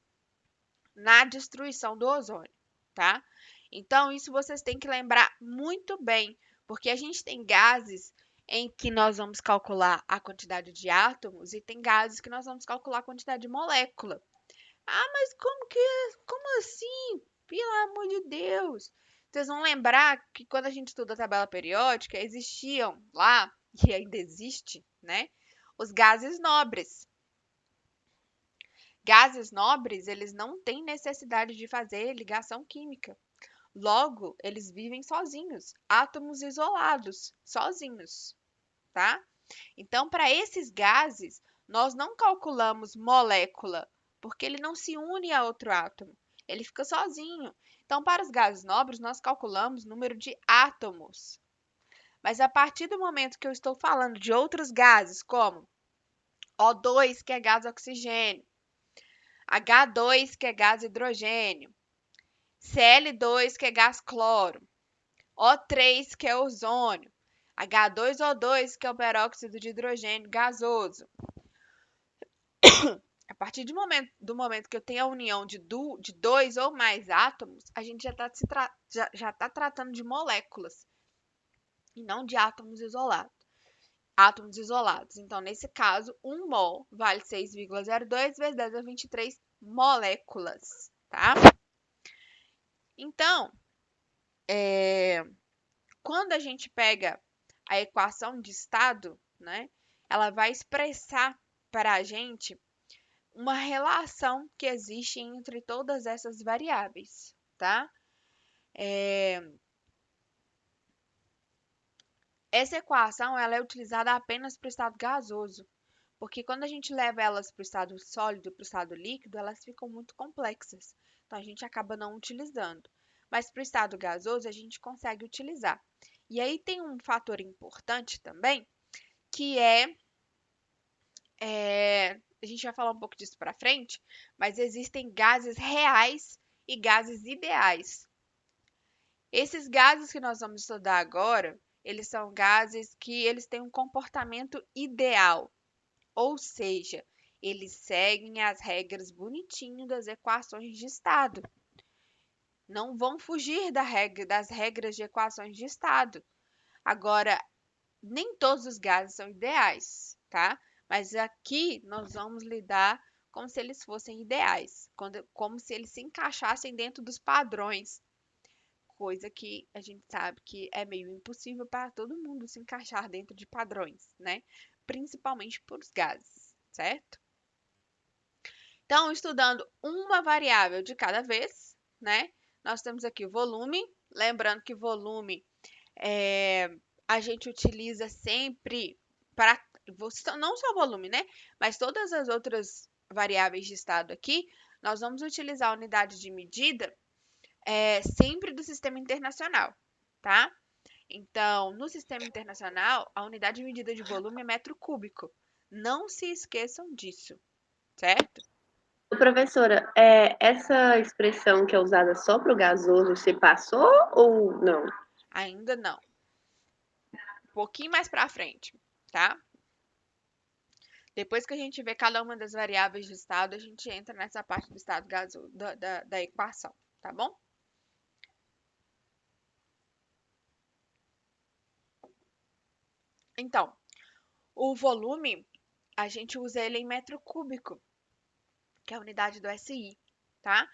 na destruição do ozônio, tá? Então, isso vocês têm que lembrar muito bem, porque a gente tem gases em que nós vamos calcular a quantidade de átomos e tem gases que nós vamos calcular a quantidade de molécula. Mas como assim? Pelo amor de Deus! Vocês vão lembrar que quando a gente estuda a tabela periódica, existiam lá, e ainda existe, né? Os gases nobres. Gases nobres, eles não têm necessidade de fazer ligação química. Logo, eles vivem sozinhos, átomos isolados, sozinhos, tá? Então, para esses gases, nós não calculamos molécula, porque ele não se une a outro átomo, ele fica sozinho. Então, para os gases nobres, nós calculamos número de átomos. Mas a partir do momento que eu estou falando de outros gases, como O2, que é gás oxigênio, H2, que é gás hidrogênio, Cl2, que é gás cloro, O3, que é ozônio, H2O2, que é o peróxido de hidrogênio gasoso. A partir do momento que eu tenho a união de 2 ou mais átomos, a gente já tá tratando de moléculas e não de átomos isolados. Então, nesse caso, 1 mol vale 6,02 vezes 10 a 23 moléculas, tá? Então, quando a gente pega a equação de estado, né, ela vai expressar para a gente uma relação que existe entre todas essas variáveis, tá? Essa equação ela é utilizada apenas para o estado gasoso, porque quando a gente leva elas para o estado sólido, para o estado líquido, elas ficam muito complexas. Então a gente acaba não utilizando. Mas para o estado gasoso a gente consegue utilizar. E aí tem um fator importante também, que a gente vai falar um pouco disso para frente, mas existem gases reais e gases ideais. Esses gases que nós vamos estudar agora, eles são gases que eles têm um comportamento ideal, ou seja, eles seguem as regras bonitinho das equações de estado. Não vão fugir das regras de equações de estado. Agora, nem todos os gases são ideais, tá? Mas aqui nós vamos lidar como se eles fossem ideais, como se eles se encaixassem dentro dos padrões, coisa que a gente sabe que é meio impossível para todo mundo se encaixar dentro de padrões, né? Principalmente para os gases, certo? Então, estudando uma variável de cada vez, né? Nós temos aqui o volume, lembrando que volume a gente utiliza sempre para não só volume, né? Mas todas as outras variáveis de estado aqui, nós vamos utilizar a unidade de medida sempre do sistema internacional, tá? Então, no sistema internacional, a unidade de medida de volume é metro cúbico. Não se esqueçam disso, certo? Professora, essa expressão que é usada só para o gasoso, você passou ou não? Ainda não. Um pouquinho mais para frente, tá? Depois que a gente vê cada uma das variáveis de estado, a gente entra nessa parte do estado gasoso, da equação, tá bom? Então, o volume, a gente usa ele em metro cúbico, que é a unidade do SI, tá?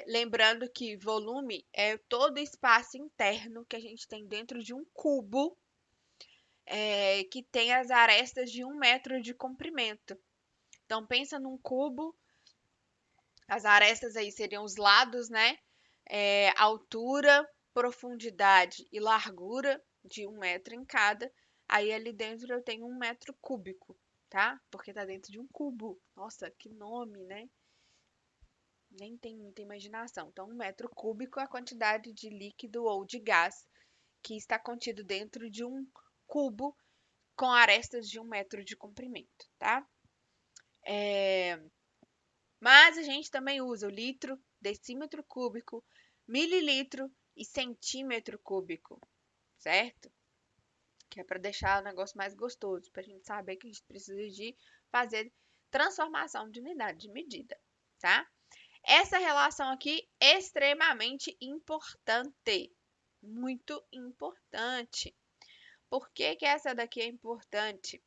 Lembrando que volume é todo espaço interno que a gente tem dentro de um cubo que tem as arestas de 1 metro de comprimento. Então, pensa num cubo, as arestas aí seriam os lados, né? Altura, profundidade e largura de 1 metro em cada. Aí ali dentro eu tenho 1 metro cúbico, tá? Porque tá dentro de um cubo. Nossa, que nome, né? Nem tem muita imaginação. Então, 1 metro cúbico é a quantidade de líquido ou de gás que está contido dentro de um cubo com arestas de 1 metro de comprimento, tá? Mas a gente também usa o litro, decímetro cúbico, mililitro e centímetro cúbico, certo? Que é para deixar o negócio mais gostoso, para a gente saber que a gente precisa de fazer transformação de unidade de medida, tá? Essa relação aqui é extremamente importante, muito importante. Por que que essa daqui é importante?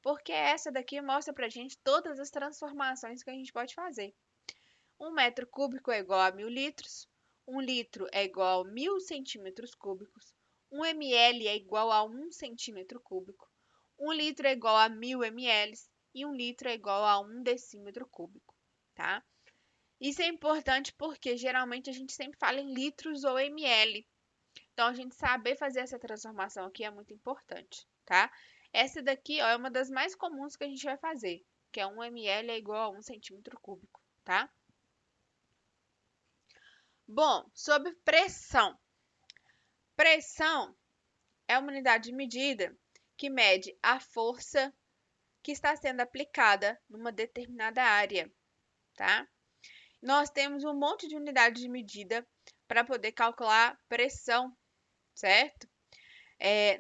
Porque essa daqui mostra pra gente todas as transformações que a gente pode fazer. 1 metro cúbico é igual a 1.000 litros, 1 litro é igual a 1.000 centímetros cúbicos, 1 ml é igual a 1 centímetro cúbico, 1 litro é igual a 1.000 ml e 1 litro é igual a 1 decímetro cúbico, tá? Isso é importante porque geralmente a gente sempre fala em litros ou ml. Então, a gente saber fazer essa transformação aqui é muito importante, tá? Essa daqui, ó, é uma das mais comuns que a gente vai fazer, que é 1 ml é igual a 1 centímetro cúbico, tá? Bom, sobre pressão. Pressão é uma unidade de medida que mede a força que está sendo aplicada numa determinada área, tá? Nós temos um monte de unidades de medida para poder calcular pressão, certo?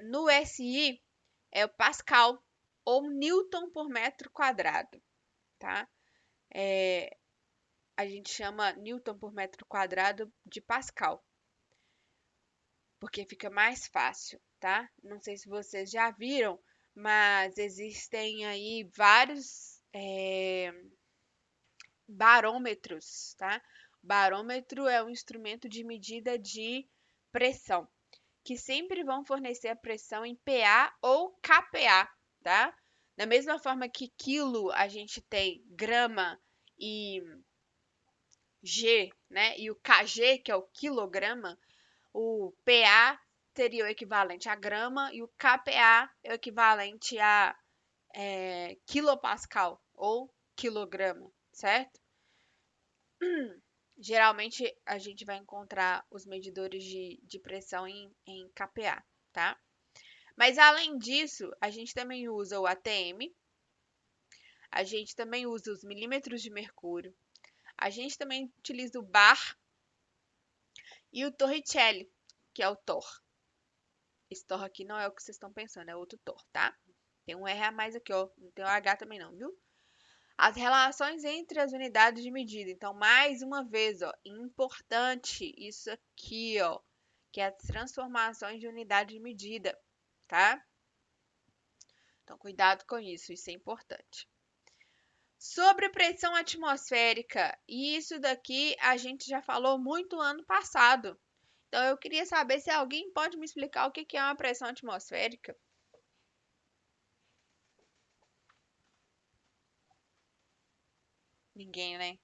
No SI é o Pascal ou Newton por metro quadrado, tá? A gente chama Newton por metro quadrado de Pascal, porque fica mais fácil, tá? Não sei se vocês já viram, mas existem aí vários barômetros, tá? Barômetro é um instrumento de medida de pressão. que sempre vão fornecer a pressão em PA ou kPa, tá? Da mesma forma que quilo a gente tem grama e G, né? E o kg, que é o quilograma, o PA seria o equivalente a grama e o kPa é o equivalente a quilopascal ou quilograma, certo? Geralmente a gente vai encontrar os medidores de pressão em kPa, tá? Mas além disso, a gente também usa o ATM, a gente também usa os milímetros de mercúrio, a gente também utiliza o bar e o Torricelli, que é o Thor. Esse Thor aqui não é o que vocês estão pensando, é outro Thor, tá? Tem um R a mais aqui, ó. Não tem um H também não, viu? As relações entre as unidades de medida. Então, mais uma vez, ó, importante isso aqui, ó, que é as transformações de unidade de medida, tá? Então, cuidado com isso é importante. Sobre pressão atmosférica, isso daqui a gente já falou muito ano passado. Então, eu queria saber se alguém pode me explicar o que é uma pressão atmosférica. Ninguém, né?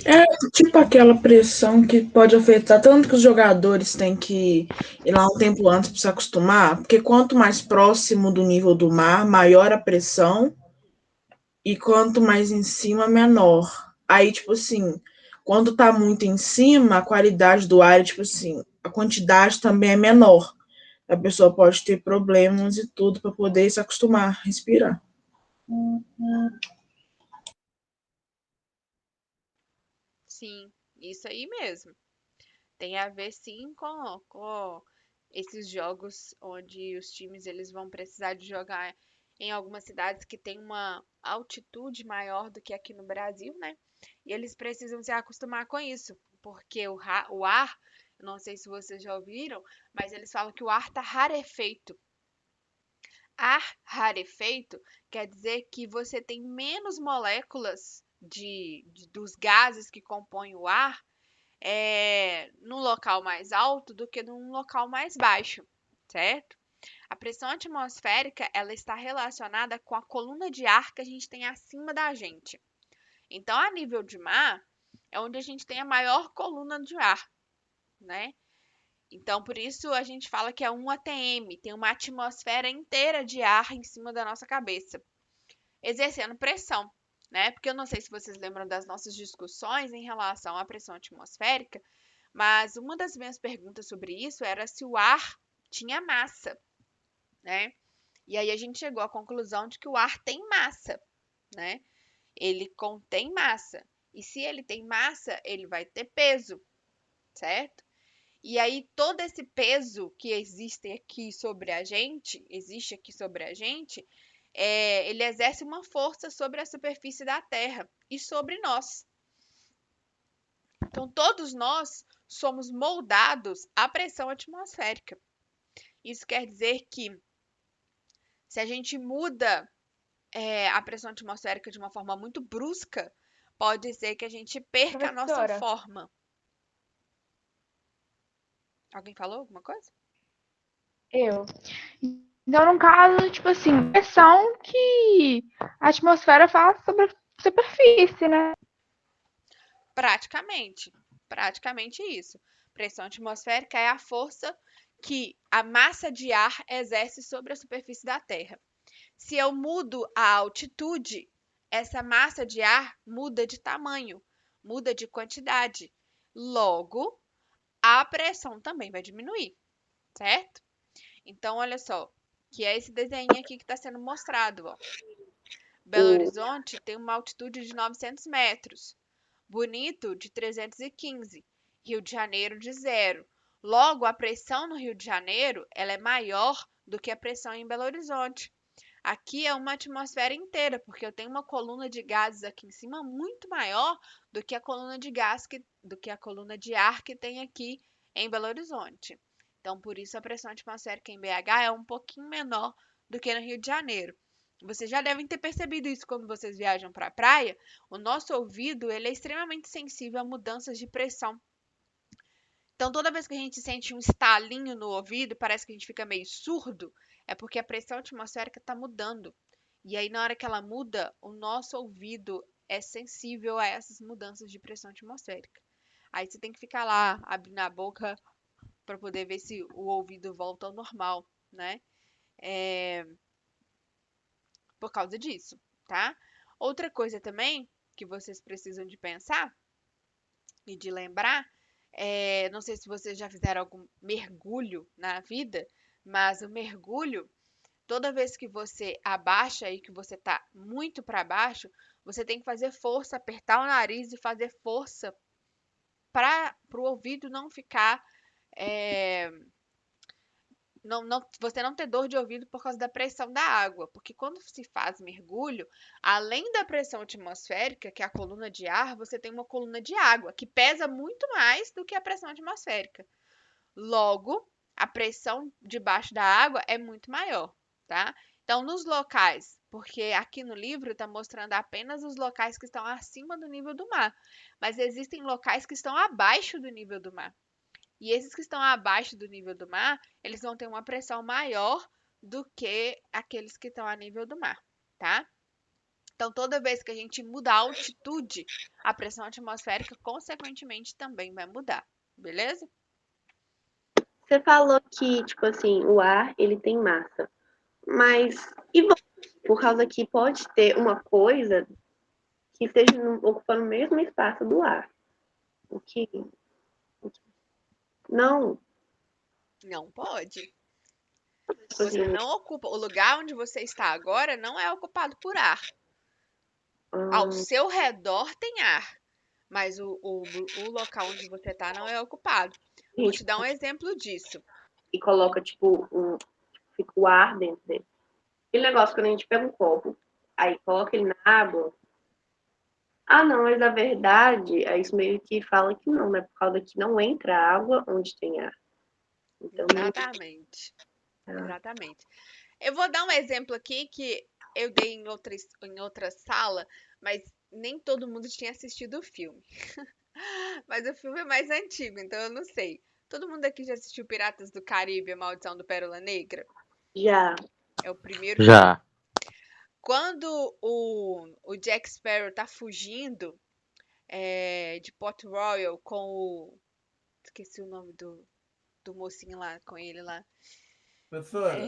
É tipo aquela pressão que pode afetar, tanto que os jogadores têm que ir lá um tempo antes para se acostumar, porque quanto mais próximo do nível do mar, maior a pressão, e quanto mais em cima, menor. Aí, tipo assim, quando tá muito em cima, a qualidade do ar, tipo assim, a quantidade também é menor. A pessoa pode ter problemas e tudo para poder se acostumar a respirar. Sim, isso aí mesmo. Tem a ver sim com esses jogos onde os times eles vão precisar de jogar em algumas cidades que tem uma altitude maior do que aqui no Brasil, né? E eles precisam se acostumar com isso, porque o ar, não sei se vocês já ouviram, mas eles falam que o ar tá rarefeito. Ar rarefeito quer dizer que você tem menos moléculas dos gases que compõem o ar num local mais alto do que num local mais baixo, certo? A pressão atmosférica ela está relacionada com a coluna de ar que a gente tem acima da gente. Então, a nível de mar, é onde a gente tem a maior coluna de ar, né? Então, por isso a gente fala que é um ATM, tem uma atmosfera inteira de ar em cima da nossa cabeça, exercendo pressão, né? Porque eu não sei se vocês lembram das nossas discussões em relação à pressão atmosférica, mas uma das minhas perguntas sobre isso era se o ar tinha massa, né? E aí a gente chegou à conclusão de que o ar tem massa, né? Ele contém massa. E se ele tem massa, ele vai ter peso, certo? E aí todo esse peso que existe aqui sobre a gente, ele exerce uma força sobre a superfície da Terra e sobre nós. Então, todos nós somos moldados à pressão atmosférica. Isso quer dizer que se a gente muda a pressão atmosférica de uma forma muito brusca, pode ser que a gente perca a nossa Professora. forma. Alguém falou alguma coisa? Eu. Então, no caso, tipo assim, pressão que a atmosfera faz sobre a superfície, né? Praticamente isso. Pressão atmosférica é a força que a massa de ar exerce sobre a superfície da Terra. Se eu mudo a altitude, essa massa de ar muda de tamanho, muda de quantidade. Logo, a pressão também vai diminuir, certo? Então, olha só, que é esse desenho aqui que está sendo mostrado, ó. Belo Horizonte tem uma altitude de 900 metros. Bonito, de 315. Rio de Janeiro, de 0. Logo, a pressão no Rio de Janeiro ela é maior do que a pressão em Belo Horizonte. Aqui é uma atmosfera inteira, porque eu tenho uma coluna de gases aqui em cima muito maior do que a coluna de ar que tem aqui em Belo Horizonte. Então, por isso a pressão atmosférica em BH é um pouquinho menor do que no Rio de Janeiro. Vocês já devem ter percebido isso quando vocês viajam para a praia. O nosso ouvido ele é extremamente sensível a mudanças de pressão. Então, toda vez que a gente sente um estalinho no ouvido, parece que a gente fica meio surdo, é porque a pressão atmosférica está mudando. E aí, na hora que ela muda, o nosso ouvido é sensível a essas mudanças de pressão atmosférica. Aí você tem que ficar lá, abrindo a boca para poder ver se o ouvido volta ao normal, né? Por causa disso, tá? Outra coisa também que vocês precisam de pensar e de lembrar, não sei se vocês já fizeram algum mergulho na vida, mas o mergulho, toda vez que você abaixa e que você está muito para baixo, você tem que fazer força, apertar o nariz e fazer força para o ouvido não ficar. Você não ter dor de ouvido por causa da pressão da água, porque quando se faz mergulho, além da pressão atmosférica, que é a coluna de ar, você tem uma coluna de água, que pesa muito mais do que a pressão atmosférica. Logo, a pressão debaixo da água é muito maior, tá? Então, nos locais, porque aqui no livro está mostrando apenas os locais que estão acima do nível do mar, mas existem locais que estão abaixo do nível do mar. E esses que estão abaixo do nível do mar, eles vão ter uma pressão maior do que aqueles que estão a nível do mar, tá? Então, toda vez que a gente muda a altitude, a pressão atmosférica, consequentemente, também vai mudar, beleza? Você falou que, tipo assim, o ar, ele tem massa. Mas, por causa que pode ter uma coisa que esteja ocupando o mesmo espaço do ar. O que? Não. Não pode. Tipo Você assim, não ocupa. O lugar onde você está agora não é ocupado por ar. Ao seu redor tem ar, mas o local onde você está não é ocupado. Vou te dar um exemplo disso. E coloca, tipo, fica o ar dentro dele. Aquele negócio quando a gente pega um copo, aí coloca ele na água. Ah, não, mas na verdade, é isso meio que fala que não, né? Por causa que não entra água onde tem ar. Então, Exatamente. Exatamente. Eu vou dar um exemplo aqui que eu dei em outra sala, mas nem todo mundo tinha assistido o filme. Mas o filme é mais antigo, então eu não sei. Todo mundo aqui já assistiu Piratas do Caribe, A Maldição do Pérola Negra? Já. É o primeiro filme. Já. Quando o Jack Sparrow tá fugindo de Port Royal com o... Esqueci o nome do mocinho lá, com ele lá. Professora,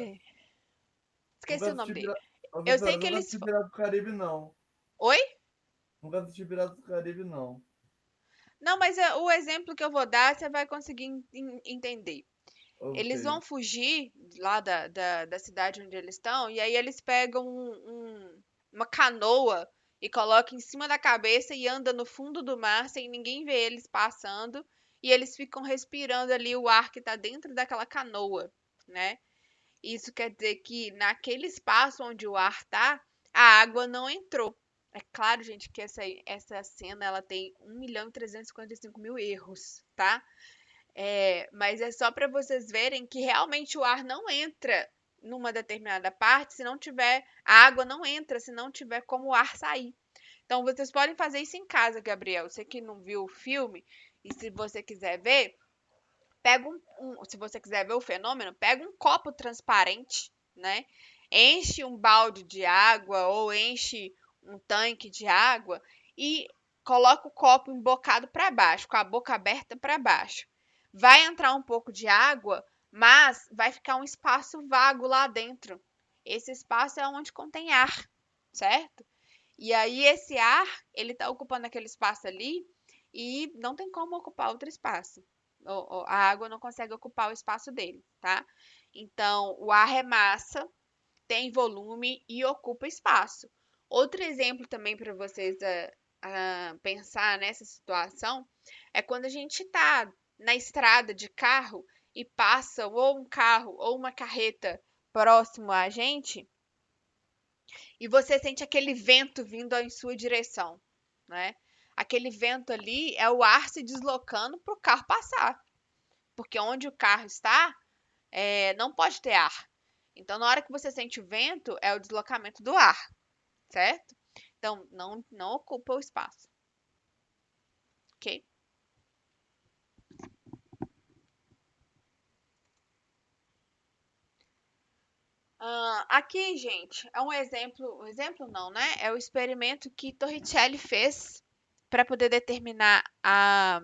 Esqueci o nome dele. Eu professora, sei que nunca eles... assisti Piratas do Caribe, não. Oi? Nunca assisti Piratas do Caribe, não. Não, mas o exemplo que eu vou dar, você vai conseguir entender. Eles vão fugir lá da cidade onde eles estão, e aí eles pegam uma canoa e colocam em cima da cabeça e andam no fundo do mar sem ninguém ver eles passando, e eles ficam respirando ali o ar que está dentro daquela canoa, né? Isso quer dizer que naquele espaço onde o ar tá, a água não entrou. É claro, gente, que essa cena ela tem 1.355.000 erros, tá? Mas é só para vocês verem que realmente o ar não entra numa determinada parte se não tiver. A água não entra se não tiver como o ar sair. Então vocês podem fazer isso em casa, Gabriel. Você que não viu o filme, e se você quiser ver, pega se você quiser ver o fenômeno, pega um copo transparente, né? Enche um balde de água ou enche um tanque de água e coloca o copo embocado para baixo, com a boca aberta para baixo. Vai entrar um pouco de água, mas vai ficar um espaço vago lá dentro. Esse espaço é onde contém ar, certo? E aí esse ar, ele está ocupando aquele espaço ali e não tem como ocupar outro espaço. A água não consegue ocupar o espaço dele, tá? Então, o ar é massa, tem volume e ocupa espaço. Outro exemplo também para vocês pensar nessa situação é quando a gente está na estrada de carro e passa ou um carro ou uma carreta próximo a gente e você sente aquele vento vindo em sua direção, né? Aquele vento ali é o ar se deslocando para o carro passar, porque onde o carro está não pode ter ar. Então, na hora que você sente o vento, é o deslocamento do ar, certo? Então, não ocupa o espaço. Ok? Aqui, gente, é um exemplo não, né? É o experimento que Torricelli fez para poder determinar a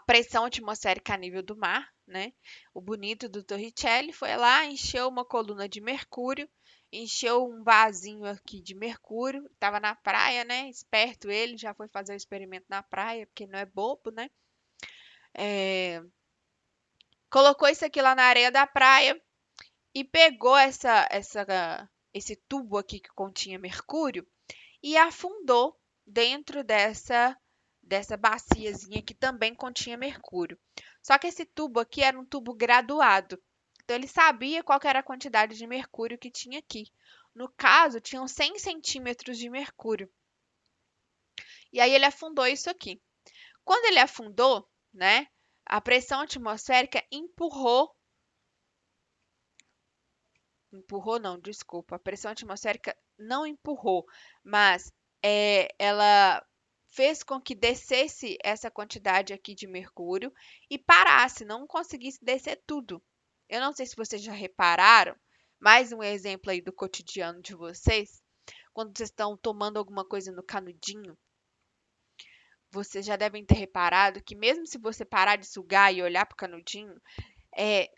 pressão atmosférica a nível do mar, né? O bonito do Torricelli foi lá, encheu uma coluna de mercúrio, encheu um vasinho aqui de mercúrio, estava na praia, né? Esperto ele, já foi fazer o experimento na praia, porque não é bobo, né? Colocou isso aqui lá na areia da praia e pegou esse tubo aqui que continha mercúrio e afundou dentro dessa baciazinha que também continha mercúrio. Só que esse tubo aqui era um tubo graduado. Então ele sabia qual que era a quantidade de mercúrio que tinha aqui. No caso, tinham 100 centímetros de mercúrio. E aí ele afundou isso aqui. Quando ele afundou, né, a pressão atmosférica empurrou não, desculpa, a pressão atmosférica não empurrou, mas ela fez com que descesse essa quantidade aqui de mercúrio e parasse, não conseguisse descer tudo. Eu não sei se vocês já repararam, mais um exemplo aí do cotidiano de vocês, quando vocês estão tomando alguma coisa no canudinho, vocês já devem ter reparado que mesmo se você parar de sugar e olhar para o canudinho,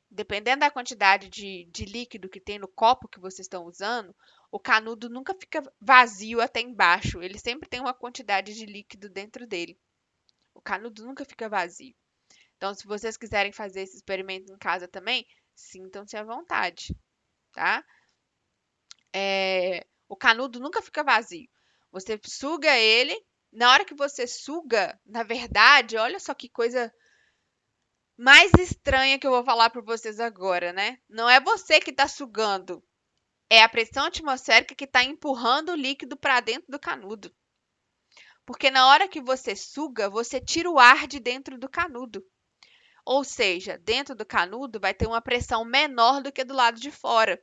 dependendo da quantidade de líquido que tem no copo que vocês estão usando, o canudo nunca fica vazio até embaixo. Ele sempre tem uma quantidade de líquido dentro dele. O canudo nunca fica vazio. Então, se vocês quiserem fazer esse experimento em casa também, sintam-se à vontade, tá? O canudo nunca fica vazio. Você suga ele. Na hora que você suga, na verdade, olha só que coisa mais estranha que eu vou falar para vocês agora, né? Não é você que está sugando, é a pressão atmosférica que está empurrando o líquido para dentro do canudo. Porque na hora que você suga, você tira o ar de dentro do canudo. Ou seja, dentro do canudo vai ter uma pressão menor do que do lado de fora.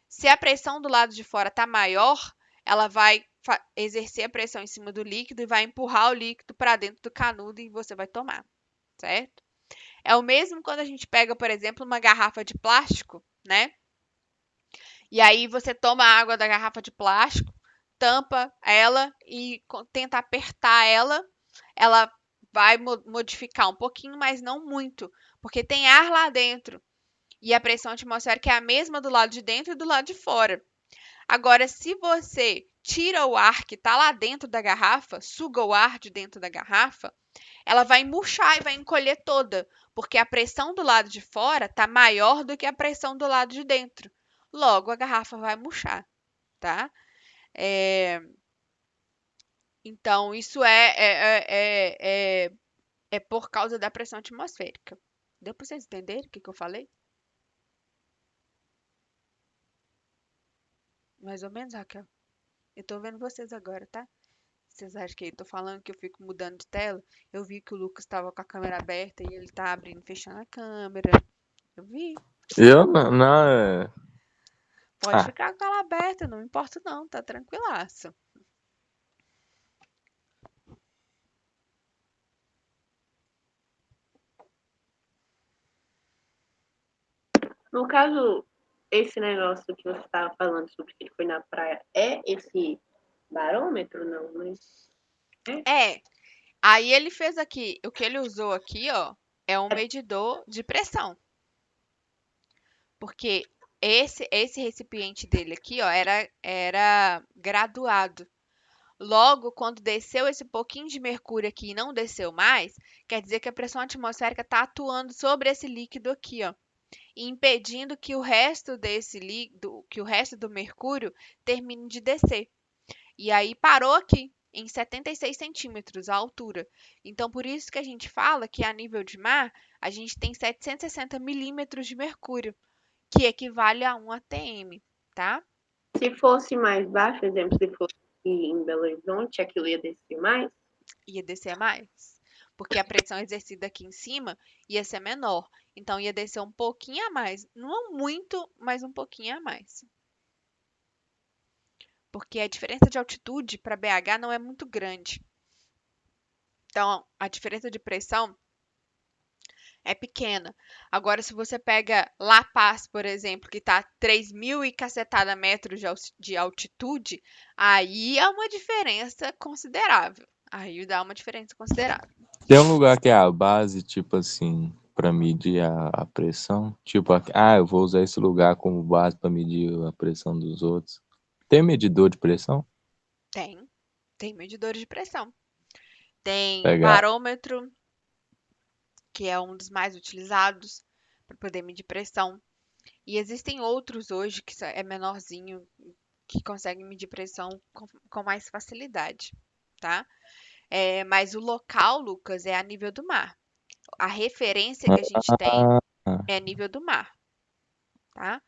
Se a pressão do lado de fora está maior, ela vai exercer a pressão em cima do líquido e vai empurrar o líquido para dentro do canudo e você vai tomar, certo? É o mesmo quando a gente pega, por exemplo, uma garrafa de plástico, né? E aí você toma a água da garrafa de plástico, tampa ela e tenta apertar ela. Ela vai modificar um pouquinho, mas não muito, porque tem ar lá dentro. E a pressão atmosférica é a mesma do lado de dentro e do lado de fora. Agora, se você tira o ar que está lá dentro da garrafa, suga o ar de dentro da garrafa, ela vai murchar e vai encolher toda, porque a pressão do lado de fora está maior do que a pressão do lado de dentro. Logo, a garrafa vai murchar, tá? Então, isso é por causa da pressão atmosférica. Deu para vocês entenderem o que eu falei? Mais ou menos, Raquel? Eu tô vendo vocês agora, tá? Vocês acham que eu tô falando que eu fico mudando de tela? Eu vi que o Lucas estava com a câmera aberta e ele tá abrindo e fechando a câmera. Eu vi. Eu não. Pode ficar com ela aberta, não importa não, tá tranquilaço. No caso, esse negócio que você estava falando sobre que ele foi na praia, é esse barômetro, não? Mas... Aí ele fez aqui, o que ele usou aqui, ó, é um medidor de pressão. Porque esse recipiente dele aqui, ó, era graduado. Logo, quando desceu esse pouquinho de mercúrio aqui e não desceu mais, quer dizer que a pressão atmosférica está atuando sobre esse líquido aqui, ó, e impedindo que o resto desse líquido, que o resto do mercúrio termine de descer. E aí parou aqui, em 76 centímetros a altura. Então, por isso que a gente fala que a nível de mar, a gente tem 760 milímetros de mercúrio, que equivale a 1 atm, tá? Se fosse mais baixo, exemplo, se fosse em Belo Horizonte, aquilo ia descer mais? Ia descer mais. Porque a pressão exercida aqui em cima ia ser menor. Então, ia descer um pouquinho a mais. Não muito, mas um pouquinho a mais. Porque a diferença de altitude para BH não é muito grande. Então, a diferença de pressão é pequena. Agora, se você pega La Paz, por exemplo, que está a 3.000 e cacetada metros de altitude, aí há uma diferença considerável. Aí dá uma diferença considerável. Tem um lugar que é a base, tipo assim, pra medir a pressão. Tipo, eu vou usar esse lugar como base pra medir a pressão dos outros. Tem medidor de pressão? Tem medidores de pressão. Tem Legal. barômetro, que é um dos mais utilizados para poder medir pressão. E existem outros hoje que é menorzinho, que conseguem medir pressão com mais facilidade, tá? Mas o local, Lucas, é a nível do mar. A referência que a gente tem Ah, é a nível do mar, tá?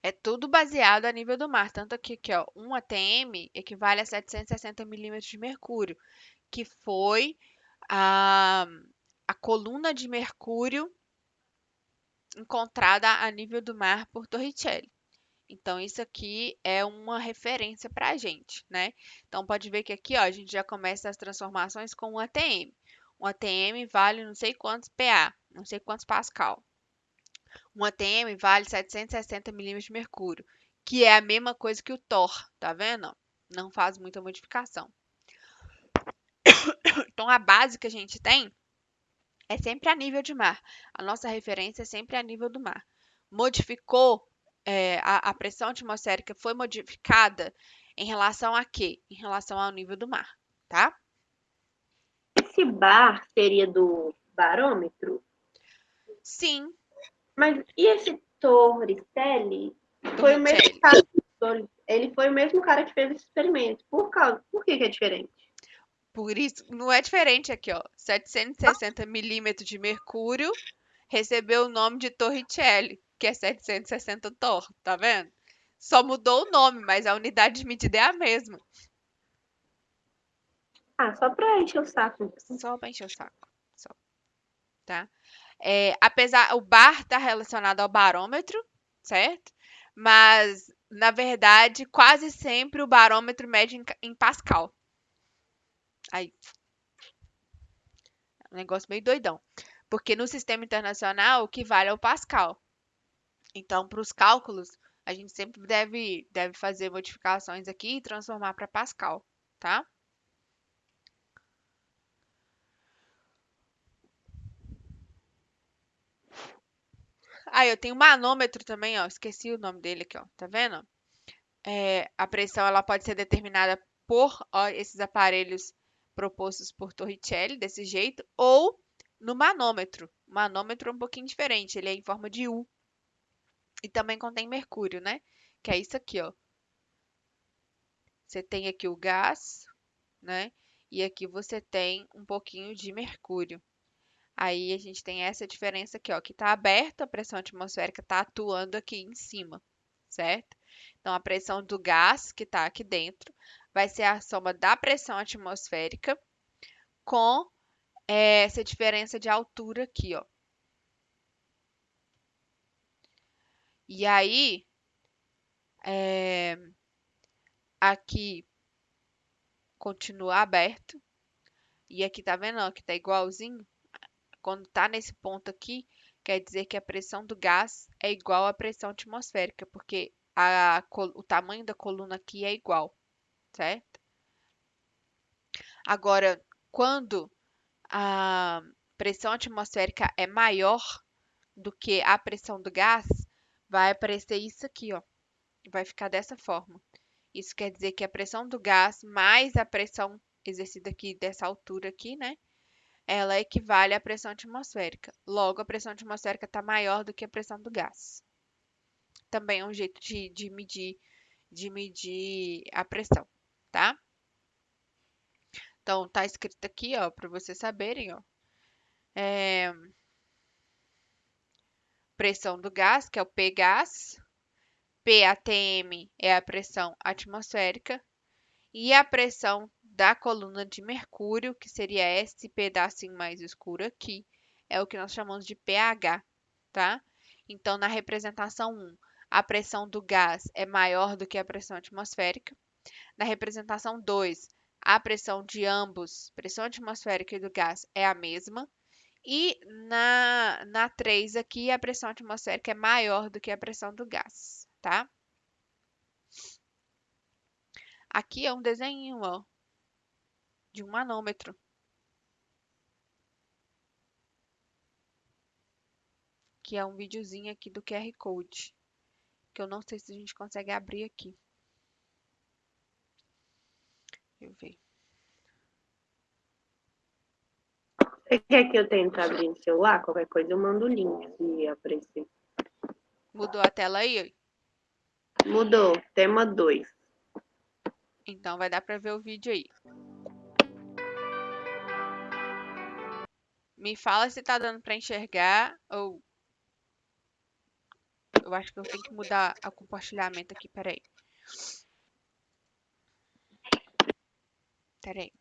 É tudo baseado a nível do mar. Tanto que aqui, ó, 1 atm equivale a 760 milímetros de mercúrio, que foi a, a coluna de mercúrio encontrada a nível do mar por Torricelli. Então, isso aqui é uma referência para a gente, né? Então, pode ver que aqui, ó, a gente já começa as transformações com 1 atm. 1 atm vale não sei quantos PA, não sei quantos Pascal. 1 atm vale 760 milímetros de mercúrio, que é a mesma coisa que o Thor, tá vendo? Não faz muita modificação. Então, a base que a gente tem é sempre a nível de mar. A nossa referência é sempre a nível do mar. Modificou, a pressão atmosférica foi modificada em relação a quê? Em relação ao nível do mar, tá? Esse bar seria do barômetro? Sim. Mas e esse Torricelli? Foi o mesmo cara. Ele foi o mesmo cara que fez esse experimento. Por que é diferente? Por isso, não é diferente aqui, ó. 760 milímetros de mercúrio recebeu o nome de Torricelli, que é 760 Thor, tá vendo? Só mudou o nome, mas a unidade de medida é a mesma. Só para encher o saco. Só para encher o saco. Só. Tá? O bar está relacionado ao barômetro, certo? Mas, na verdade, quase sempre o barômetro mede em Pascal. Aí. É um negócio meio doidão. Porque no sistema internacional, o que vale é o Pascal. Então, para os cálculos, a gente sempre deve fazer modificações aqui e transformar para Pascal, tá? Eu tenho manômetro também, ó. Esqueci o nome dele aqui, ó. Tá vendo? A pressão ela pode ser determinada por esses aparelhos propostos por Torricelli, desse jeito, ou no manômetro. O manômetro é um pouquinho diferente, ele é em forma de U. E também contém mercúrio, né? Que é isso aqui, ó. Você tem aqui o gás, né? E aqui você tem um pouquinho de mercúrio. Aí a gente tem essa diferença aqui, ó, que está aberta, a pressão atmosférica está atuando aqui em cima, certo? Então, a pressão do gás que está aqui dentro vai ser a soma da pressão atmosférica com essa diferença de altura aqui, ó. E aí, aqui continua aberto. E aqui tá vendo, ó, que tá igualzinho? Quando tá nesse ponto aqui, quer dizer que a pressão do gás é igual à pressão atmosférica, porque o tamanho da coluna aqui é igual, certo? Agora, quando a pressão atmosférica é maior do que a pressão do gás, vai aparecer isso aqui, ó. Vai ficar dessa forma. Isso quer dizer que a pressão do gás mais a pressão exercida aqui dessa altura aqui, né? Ela equivale à pressão atmosférica. Logo, a pressão atmosférica está maior do que a pressão do gás. Também é um jeito de medir a pressão, tá? Então, tá escrito aqui, ó, para vocês saberem, ó. Pressão do gás, que é o Pgás. PATM é a pressão atmosférica. E a pressão da coluna de mercúrio, que seria esse pedacinho mais escuro aqui, é o que nós chamamos de pH, tá? Então, na representação 1, a pressão do gás é maior do que a pressão atmosférica. Na representação 2, a pressão de ambos, pressão atmosférica e do gás, é a mesma. E na 3 aqui, a pressão atmosférica é maior do que a pressão do gás, tá? Aqui é um desenho, ó, de um manômetro. Que é um videozinho aqui do QR Code. Que eu não sei se a gente consegue abrir aqui. Deixa eu ver. Você quer que eu tente abrir no celular? Qualquer coisa eu mando o link se aparecer. Mudou a tela aí? Mudou. Tema 2. Então vai dar pra ver o vídeo aí. Me fala se tá dando pra enxergar ou... Eu acho que eu tenho que mudar o compartilhamento aqui, peraí. Peraí.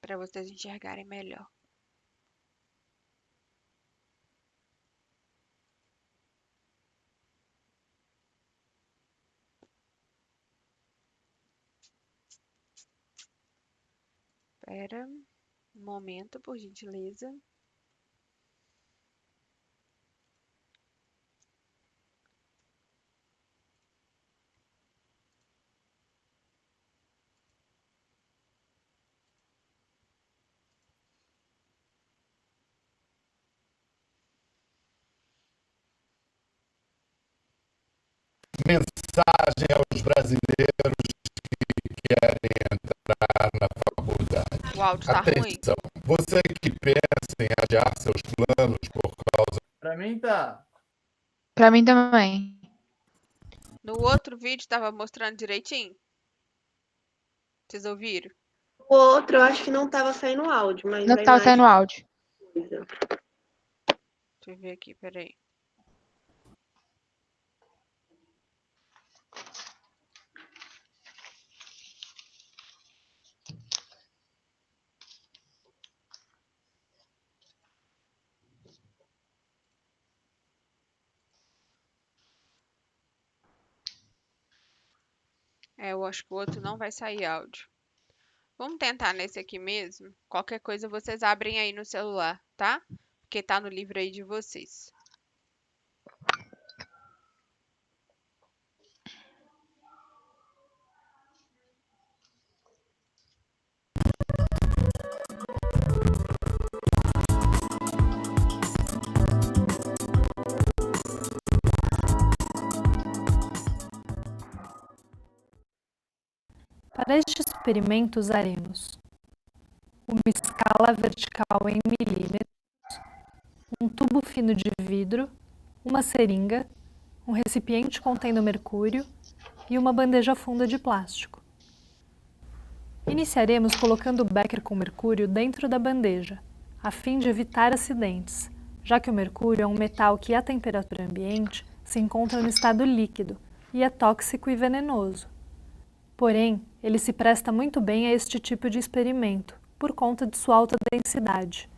Pra vocês enxergarem melhor. Espera um momento, por gentileza. Mensagem aos brasileiros que querem entrar na faculdade. O áudio tá ruim. Atenção, você que pensa em adiar seus planos por causa... Pra mim tá. Pra mim também. No outro vídeo tava mostrando direitinho? Vocês ouviram? O outro eu acho que não tava saindo áudio, mas Não a tava imagem saindo áudio. coisa. Deixa eu ver aqui, peraí. Eu acho que o outro não vai sair áudio. Vamos tentar nesse aqui mesmo? Qualquer coisa vocês abrem aí no celular, tá? Porque tá no livro aí de vocês. Para este experimento usaremos uma escala vertical em milímetros, um tubo fino de vidro, uma seringa, um recipiente contendo mercúrio e uma bandeja funda de plástico. Iniciaremos colocando o becker com mercúrio dentro da bandeja, a fim de evitar acidentes, já que o mercúrio é um metal que, à temperatura ambiente, se encontra no estado líquido e é tóxico e venenoso. Porém, ele se presta muito bem a este tipo de experimento, por conta de sua alta densidade.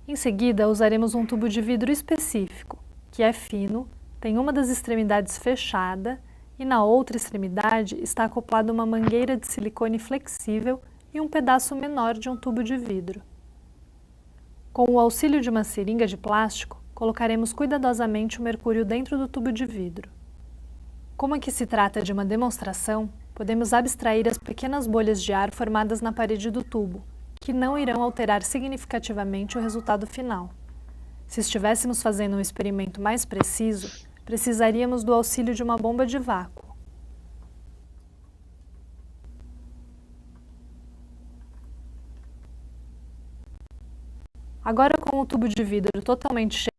Em seguida, usaremos um tubo de vidro específico, que é fino, tem uma das extremidades fechada e na outra extremidade está acoplada uma mangueira de silicone flexível e um pedaço menor de um tubo de vidro. Com o auxílio de uma seringa de plástico, colocaremos cuidadosamente o mercúrio dentro do tubo de vidro. Como aqui se trata de uma demonstração, podemos abstrair as pequenas bolhas de ar formadas na parede do tubo, que não irão alterar significativamente o resultado final. Se estivéssemos fazendo um experimento mais preciso, precisaríamos do auxílio de uma bomba de vácuo. Agora, com o tubo de vidro totalmente cheio,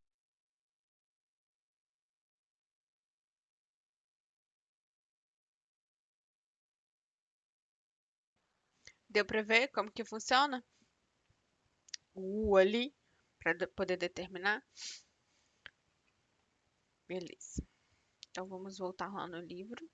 Deu pra ver como que funciona? O U ali, para poder determinar. Beleza. Então vamos voltar lá no livro.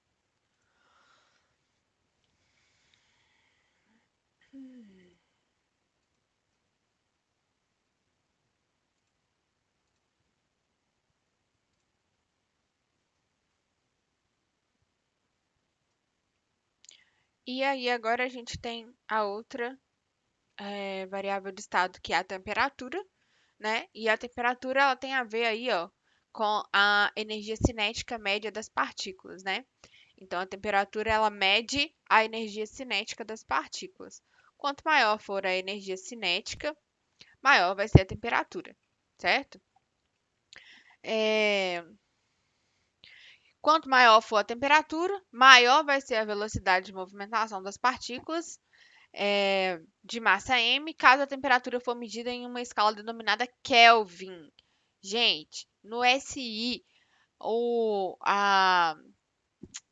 E aí agora a gente tem a outra variável de estado, que é a temperatura, né? E a temperatura ela tem a ver aí, ó, com a energia cinética média das partículas, né? Então a temperatura ela mede a energia cinética das partículas. Quanto maior for a energia cinética, maior vai ser a temperatura, certo? Quanto maior for a temperatura, maior vai ser a velocidade de movimentação das partículas de massa m, caso a temperatura for medida em uma escala denominada Kelvin. Gente, no SI, a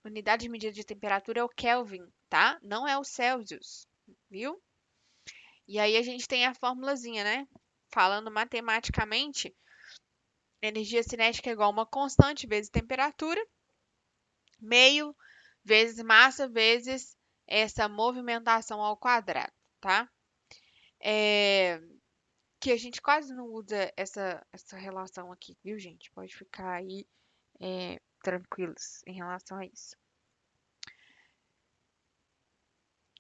unidade de medida de temperatura é o Kelvin, tá? Não é o Celsius, viu? E aí a gente tem a formulazinha, né? Falando matematicamente, energia cinética é igual a uma constante vezes temperatura, meio vezes massa vezes essa movimentação ao quadrado, tá? Que a gente quase não usa essa relação aqui, viu, gente? Pode ficar aí tranquilos em relação a isso.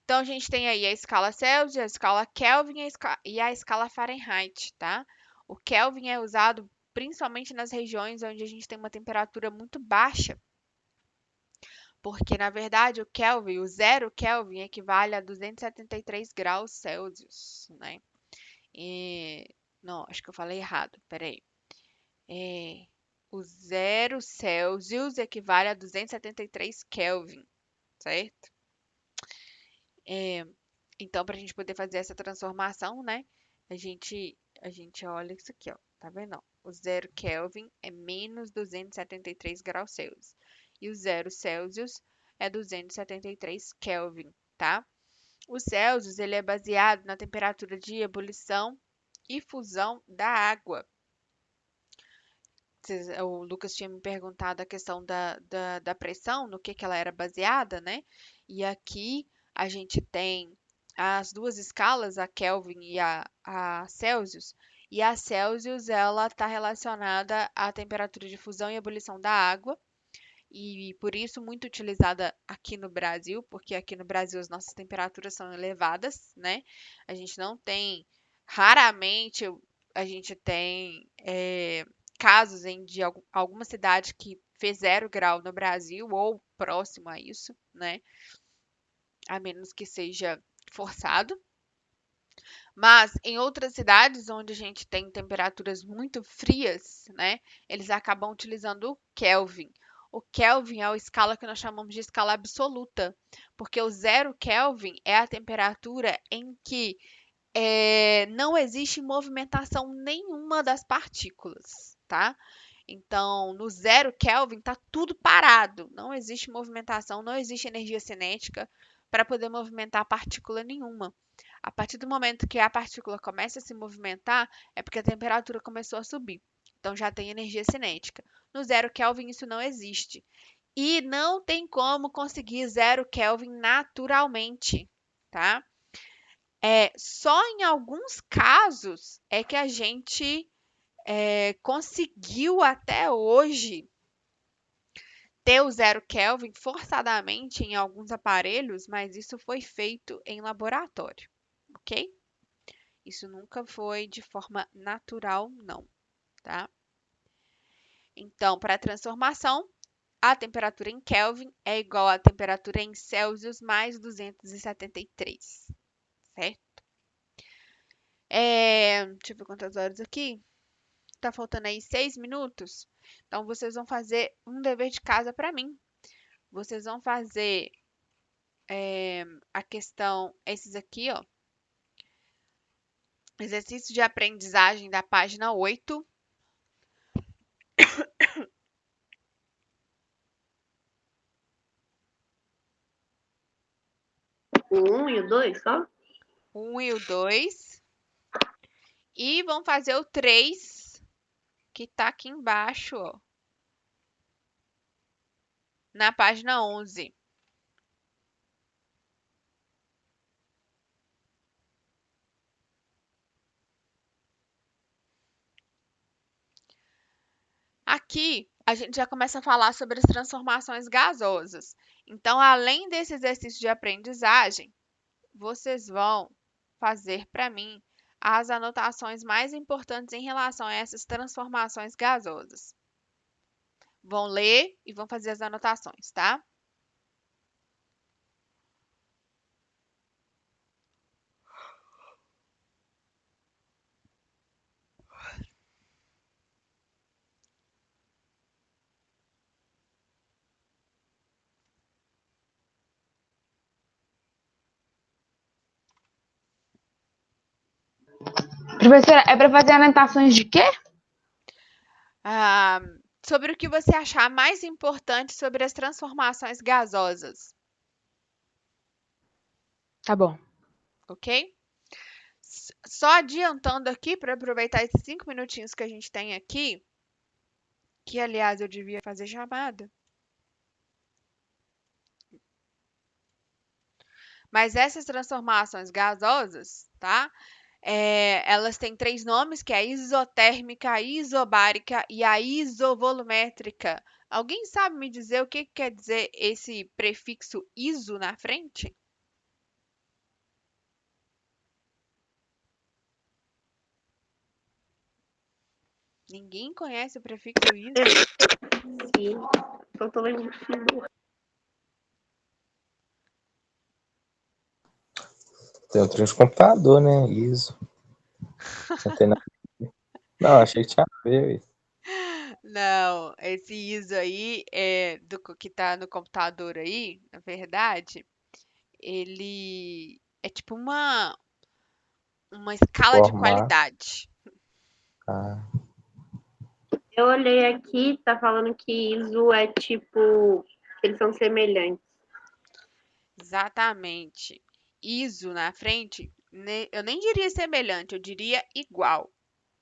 Então, a gente tem aí a escala Celsius, a escala Kelvin e a escala Fahrenheit, tá? O Kelvin é usado principalmente nas regiões onde a gente tem uma temperatura muito baixa, porque, na verdade, o Kelvin, o 0 Kelvin, equivale a 273 graus Celsius, né? Não, acho que eu falei errado, peraí. O 0 Celsius equivale a 273 Kelvin, certo? Então, para a gente poder fazer essa transformação, né? A gente olha isso aqui, ó. Tá vendo? O 0 Kelvin é menos 273 graus Celsius. E o 0 Celsius é 273 Kelvin, tá? O Celsius, ele é baseado na temperatura de ebulição e fusão da água. O Lucas tinha me perguntado a questão da pressão, no que ela era baseada, né? E aqui a gente tem as duas escalas, a Kelvin e a Celsius. E a Celsius, ela está relacionada à temperatura de fusão e ebulição da água. E por isso muito utilizada aqui no Brasil, porque aqui no Brasil as nossas temperaturas são elevadas, né? A gente não tem, raramente a gente tem casos de alguma cidade que fez 0 grau no Brasil ou próximo a isso, né? A menos que seja forçado. Mas em outras cidades onde a gente tem temperaturas muito frias, né, eles acabam utilizando o Kelvin. O Kelvin é a escala que nós chamamos de escala absoluta, porque o 0 Kelvin é a temperatura em que não existe movimentação nenhuma das partículas, tá? Então, no 0 Kelvin está tudo parado, não existe movimentação, não existe energia cinética para poder movimentar partícula nenhuma. A partir do momento que a partícula começa a se movimentar, é porque a temperatura começou a subir. Então já tem energia cinética. No 0 Kelvin isso não existe. E não tem como conseguir 0 Kelvin naturalmente, tá? Só em alguns casos é que a gente conseguiu até hoje ter o 0 Kelvin forçadamente em alguns aparelhos, mas isso foi feito em laboratório, ok? Isso nunca foi de forma natural, não, tá? Então, para a transformação, a temperatura em Kelvin é igual à temperatura em Celsius mais 273, certo? Deixa eu ver quantas horas aqui. Tá faltando aí 6 minutos. Então, vocês vão fazer um dever de casa para mim. Vocês vão fazer a questão, esses aqui, ó. Exercício de aprendizagem da página 8. O 1 e o 2, só? O 1 e o 2. E vão fazer o 3, que tá aqui embaixo, ó. Na página 11. Aqui, a gente já começa a falar sobre as transformações gasosas. Então, além desse exercício de aprendizagem, vocês vão fazer para mim as anotações mais importantes em relação a essas transformações gasosas. Vão ler e vão fazer as anotações, tá? Professora, é para fazer anotações de quê? Sobre o que você achar mais importante sobre as transformações gasosas, Tá bom. ok? Só adiantando aqui, para aproveitar esses 5 minutinhos que a gente tem aqui, que aliás eu devia fazer chamada. Mas essas transformações gasosas, tá? Elas têm 3 nomes, que é a isotérmica, a isobárica e a isovolumétrica. Alguém sabe me dizer o que quer dizer esse prefixo iso na frente? Ninguém conhece o prefixo iso? Sim, só tô lembrando. Tem um trem de computador, né? ISO. Não tem nada. Não, achei que tinha a ver. Não, esse ISO aí que tá no computador aí, na verdade, ele é tipo uma escala de Formar. qualidade. Ah, Eu olhei aqui, tá falando que ISO é tipo. Eles são semelhantes. Exatamente. ISO na frente, eu nem diria semelhante, eu diria igual,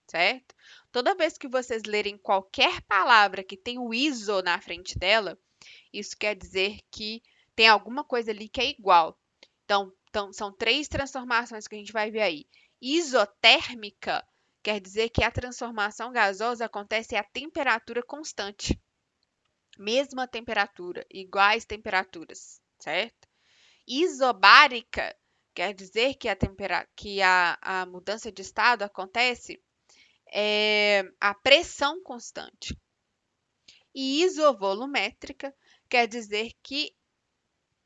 certo? Toda vez que vocês lerem qualquer palavra que tem o ISO na frente dela, isso quer dizer que tem alguma coisa ali que é igual. Então são 3 transformações que a gente vai ver aí. Isotérmica quer dizer que a transformação gasosa acontece a temperatura constante. Mesma temperatura, iguais temperaturas, certo? Isobárica quer dizer que a mudança de estado acontece a pressão constante. E isovolumétrica quer dizer que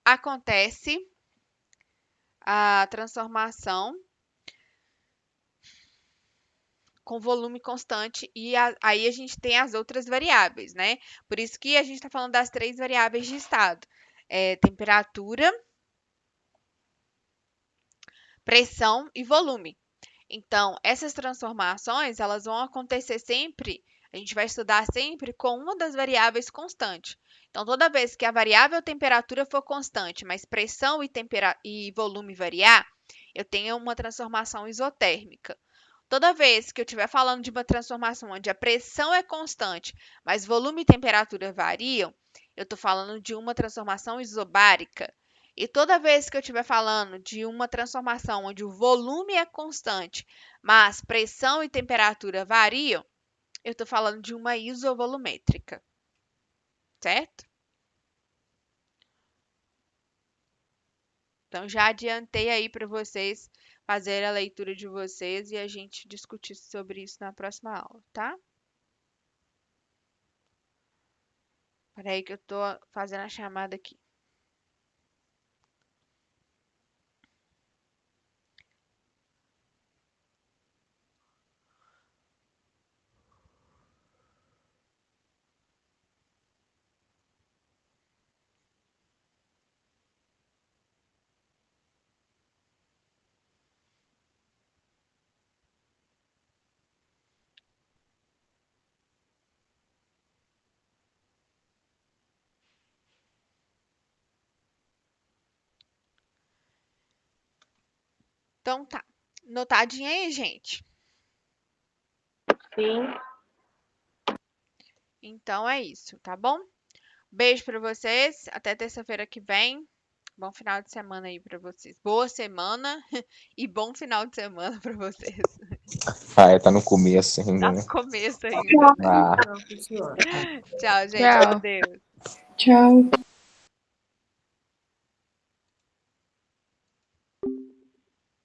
acontece a transformação com volume constante e aí a gente tem as outras variáveis, né? Por isso que a gente está falando das 3 variáveis de estado: temperatura, pressão e volume. Então, essas transformações, elas vão acontecer sempre, a gente vai estudar sempre com uma das variáveis constante. Então, toda vez que a variável temperatura for constante, mas pressão e volume variar, eu tenho uma transformação isotérmica. Toda vez que eu estiver falando de uma transformação onde a pressão é constante, mas volume e temperatura variam, eu estou falando de uma transformação isobárica. E toda vez que eu estiver falando de uma transformação onde o volume é constante, mas pressão e temperatura variam, eu estou falando de uma isovolumétrica, certo? Então, já adiantei aí para vocês fazerem a leitura de vocês e a gente discutir sobre isso na próxima aula, tá? Peraí que eu tô fazendo a chamada aqui. Então tá. Notadinha aí, gente? Sim. Então é isso, tá bom? Beijo para vocês. Até terça-feira que vem. Bom final de semana aí pra vocês. Boa semana e bom final de semana pra vocês. Ah, tá no começo ainda, Tá né? no começo ainda. Ah. Tchau, gente. Tchau. Com Deus. Tchau.